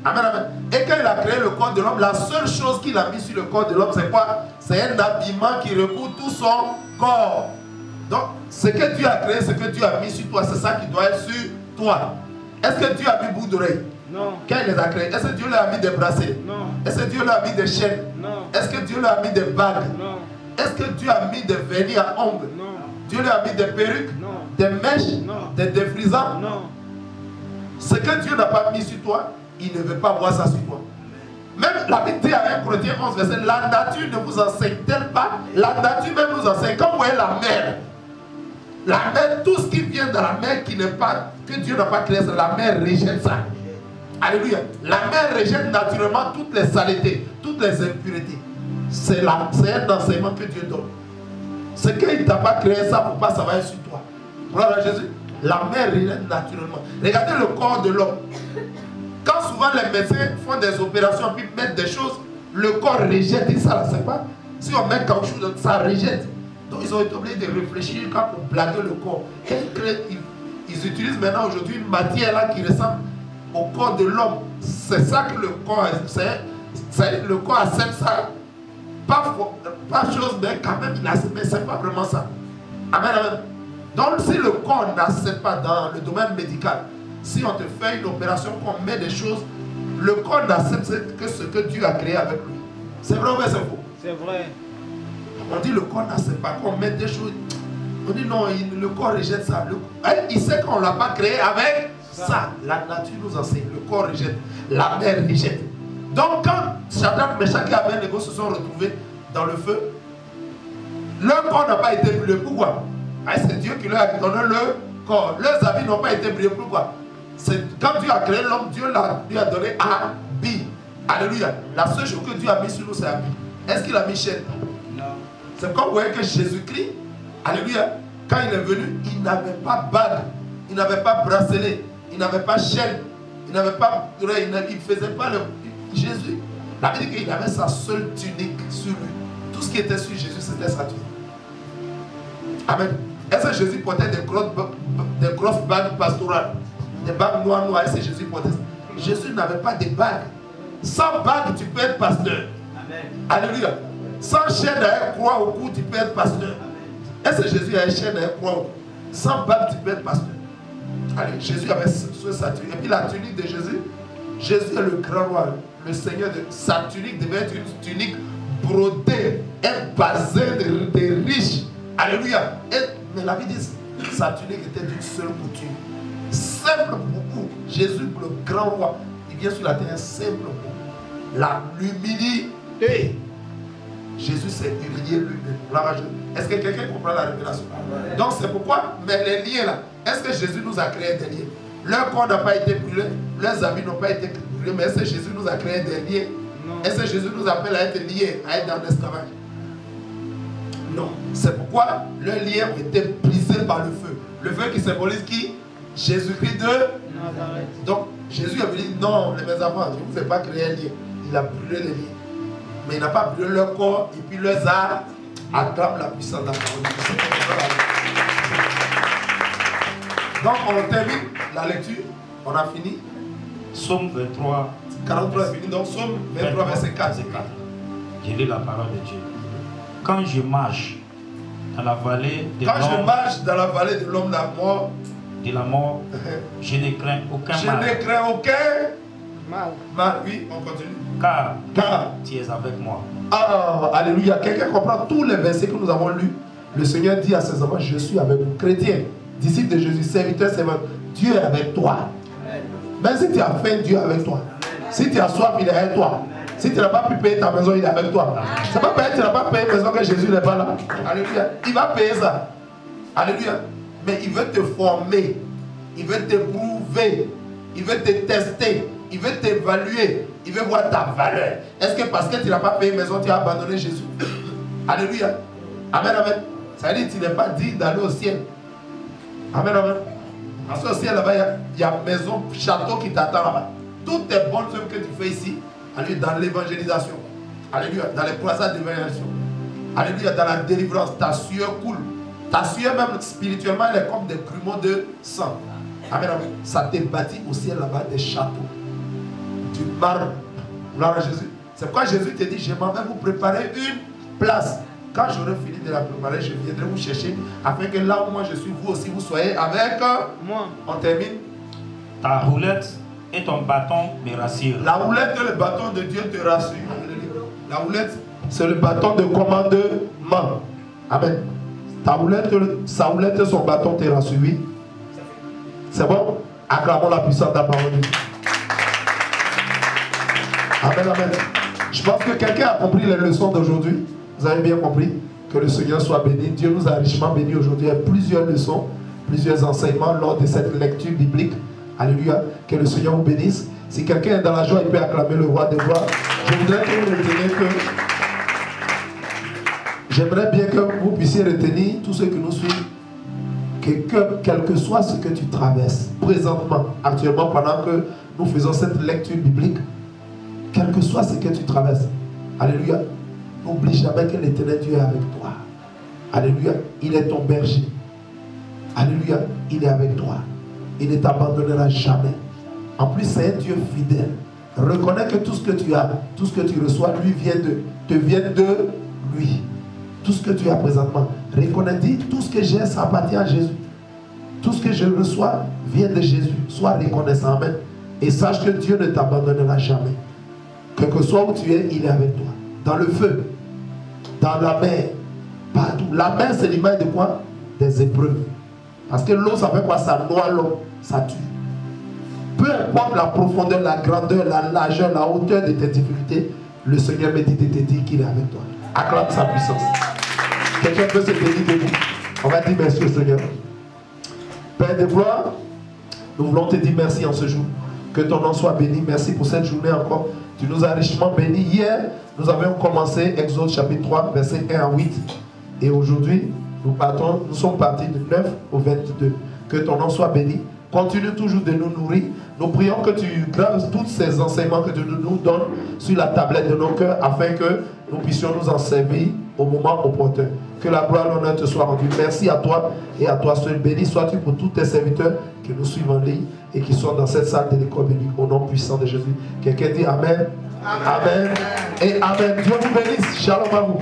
Amen, amen. Et quand il a créé le corps de l'homme, la seule chose qu'il a mis sur le corps de l'homme, c'est quoi? C'est un habillement qui recouvre tout son corps. Donc, ce que Dieu a créé, ce que Dieu a mis sur toi, c'est ça qui doit être sur toi. Est-ce que Dieu a mis bout d'oreille? Non. Quand il les a créés, est-ce que Dieu leur a mis des bracelets? Non. Est-ce que Dieu leur a mis des chaînes? Non. Est-ce que Dieu leur a mis des bagues? Non. Est-ce que Dieu a mis des vernis à ongles? Non. Dieu leur a mis des perruques? Non. Des mèches? Non. Des défrisants? Non. Ce que Dieu n'a pas mis sur toi, il ne veut pas voir ça sur toi. Même la Bible dit à 1 Corinthiens 11, verset, la nature ne vous enseigne-t-elle pas? La nature même nous enseigne. Quand vous voyez la mer, tout ce qui vient dans la mer qui n'est pas, que Dieu n'a pas créé, la mer rejette ça. Alléluia. La mer rejette naturellement toutes les saletés, toutes les impuretés. C'est un enseignement que Dieu donne. Ce qu'il ne t'a pas créé, ça pour pas, ça va être sur toi. Gloire à Jésus. La mer rejette naturellement. Regardez le corps de l'homme. Quand souvent les médecins font des opérations puis mettent des choses, le corps rejette. Et ça, c'est pas. Si on met caoutchouc, ça rejette. Donc ils ont été obligés de réfléchir quand pour blaguer le corps. Ils utilisent maintenant aujourd'hui une matière là qui ressemble au corps de l'homme. C'est ça que le corps, le corps accepte ça. Pas chose, mais quand même, mais c'est pas vraiment ça. Amen, amen. Donc si le corps n'accepte pas dans le domaine médical, si on te fait une opération, qu'on met des choses, le corps n'accepte que ce que Dieu a créé avec lui. C'est vrai ou c'est faux? C'est vrai. On dit le corps n'accepte pas, qu'on met des choses. On dit non, le corps rejette ça. Il sait qu'on ne l'a pas créé avec ça. La nature nous enseigne. Le corps rejette. La mer rejette. Donc quand Shadrach, Meshach et Abednego se sont retrouvés dans le feu, leur corps n'a pas été brûlé. Pourquoi? C'est Dieu qui leur a donné le corps. Leurs habits n'ont pas été brûlés. Pourquoi? Quand Dieu a créé l'homme, Dieu lui a donné habit. Alléluia. La seule chose que Dieu a mis sur nous, c'est habit. Est-ce qu'il a mis chaîne? Non. C'est comme vous voyez que Jésus-Christ, alléluia, quand il est venu, il n'avait pas bague, il n'avait pas bracelet, il n'avait pas chaîne, il n'avait pas, il ne faisait pas le... Jésus, la Bible dit qu'il avait sa seule tunique sur lui. Tout ce qui était sur Jésus, c'était sa tunique. Amen. Est-ce que Jésus portait des grosses bagues pastorales? Des bagues noires, est-ce que Jésus portait ça? Jésus n'avait pas de bagues. Sans bague, tu peux être pasteur. Amen. Alléluia. Sans chaîne à un croix au cou, tu peux être pasteur. Est-ce que Jésus a une chaîne à un croix au cou? Sans bague, tu peux être pasteur. Allez, Jésus avait sa tunique. Et puis la tunique de Jésus, Jésus est le grand roi, le Seigneur. Sa tunique devait être une tunique brodée, un bazin de riches. Alléluia. Mais la Bible dit sa tunique était d'une seule couture. Simple beaucoup. Jésus, le grand roi, il vient sur la terre simple beaucoup. L'humilité. Jésus s'est humilié lui-même. Est-ce que quelqu'un comprend la révélation? Donc c'est pourquoi, mais les liens là, est-ce que Jésus nous a créé des liens? Leur corps n'a pas été brûlé, leurs habits n'ont pas été brûlés, mais est-ce que Jésus nous a créé des liens? Est-ce que Jésus nous appelle à être liés, à être dans l'esclavage? Non. C'est pourquoi leurs liens ont été brisés par le feu. Le feu qui symbolise qui? Jésus-Christ de Nazareth. Donc Jésus avait dit non, mes enfants, je ne vous ai pas créé un lien. Il a brûlé les liens. Mais il n'a pas brûlé leur corps et puis leurs âmes acclament la puissance de la parole. Donc on termine la lecture. On a fini. Psaume 23. 43 est fini. Donc Psaume 23 verset 4. Je lis la parole de Dieu. Quand je marche dans la vallée de l'homme, quand je marche dans la vallée de l'homme de la mort, je ne crains aucun mal. Je ne crains aucun Mal, oui, on continue. Car Car tu es avec moi. Ah, alléluia. Quelqu'un comprend tous les versets que nous avons lus. Le Seigneur dit à ses enfants, je suis avec vous. Chrétien, disciple de Jésus, serviteur, servant, Dieu est avec toi. Même si tu as faim, Dieu est avec toi. Si tu as soif, il est avec toi. Si tu n'as pas pu payer ta maison, il est avec toi. C'est pas parce que tu n'as pas payé ta maison que Jésus n'est pas là. Alléluia. Il va payer ça. Alléluia. Mais il veut te former. Il veut te prouver. Il veut te tester. Il veut t'évaluer. Il veut voir ta valeur. Est-ce que parce que tu n'as pas payé maison, tu as abandonné Jésus? Alléluia. Amen, amen. Ça veut dire que tu n'es pas dit d'aller au ciel. Amen, amen. Parce qu'au ciel, là-bas, il y a maison, château qui t'attend là-bas. Toutes les bonnes œuvres que tu fais ici, alléluia, dans l'évangélisation. Alléluia, dans les croisades d'évangélisation. Alléluia, dans la délivrance, ta sueur coule. Ta sueur même spirituellement, elle est comme des grumeaux de sang. Amen, amen. Ça t'est bâti au ciel là-bas des châteaux. Du marbre. Gloire à Jésus. C'est pourquoi Jésus te dit, je m'en vais vous préparer une place. Quand j'aurai fini de la préparer, je viendrai vous chercher afin que là où moi je suis, vous aussi vous soyez avec moi. On termine. Ta roulette et ton bâton me rassurent. La roulette et le bâton de Dieu te rassurent. La roulette, c'est le bâton de commandement. Amen. Ta roulette, sa roulette et son bâton te rassurent. Oui. C'est bon? Acclamons la puissance de la parole de Dieu. Amen, amen. Je pense que quelqu'un a compris les leçons d'aujourd'hui. Vous avez bien compris? Que le Seigneur soit béni. Dieu nous a richement bénis aujourd'hui. Il y a plusieurs leçons, plusieurs enseignements lors de cette lecture biblique. Alléluia. Que le Seigneur vous bénisse. Si quelqu'un est dans la joie, il peut acclamer le roi des rois. Je voudrais que vous reteniez que... J'aimerais bien que vous puissiez retenir tous ceux qui nous suivent. Quel que soit ce que tu traverses, présentement, actuellement, pendant que nous faisons cette lecture biblique, quel que soit ce que tu traverses, alléluia, n'oublie jamais que l'Éternel Dieu est avec toi. Alléluia, il est ton berger. Alléluia, il est avec toi. Il ne t'abandonnera jamais. En plus, c'est un Dieu fidèle. Reconnais que tout ce que tu as, tout ce que tu reçois, lui te vient de lui. Tout ce que tu as présentement. Reconnais, dis, tout ce que j'ai, ça appartient à Jésus. Tout ce que je reçois vient de Jésus. Sois reconnaissant. Amen. Et sache que Dieu ne t'abandonnera jamais. Quel que soit où tu es, il est avec toi. Dans le feu, dans la mer, partout. La mer, c'est l'image de quoi? Des épreuves. Parce que l'eau, ça fait quoi? Ça noie l'homme, ça tue. Peu importe la profondeur, la grandeur, la largeur, la hauteur de tes difficultés, le Seigneur me dit de te dire qu'il est avec toi. Acclame sa puissance. Quelqu'un peut se tenir debout. On va dire merci au Seigneur. Père de gloire, nous voulons te dire merci en ce jour. Que ton nom soit béni. Merci pour cette journée encore. Tu nous as richement bénis. Hier, nous avions commencé Exode chapitre 3, verset 1 à 8. Et aujourd'hui, nous sommes partis du 9 au 22. Que ton nom soit béni. Continue toujours de nous nourrir. Nous prions que tu graves tous ces enseignements que tu nous donnes sur la tablette de nos cœurs afin que nous puissions nous en servir au moment opportun. Que la gloire et l'honneur te soient rendus. Merci à toi et à toi seul. Béni sois-tu pour tous tes serviteurs qui nous suivent en ligne et qui sont dans cette salle de l'école biblique au nom puissant de Jésus. Quelqu'un dit Amen. Amen. Amen. Et Amen. Dieu vous bénisse. Shalom à vous.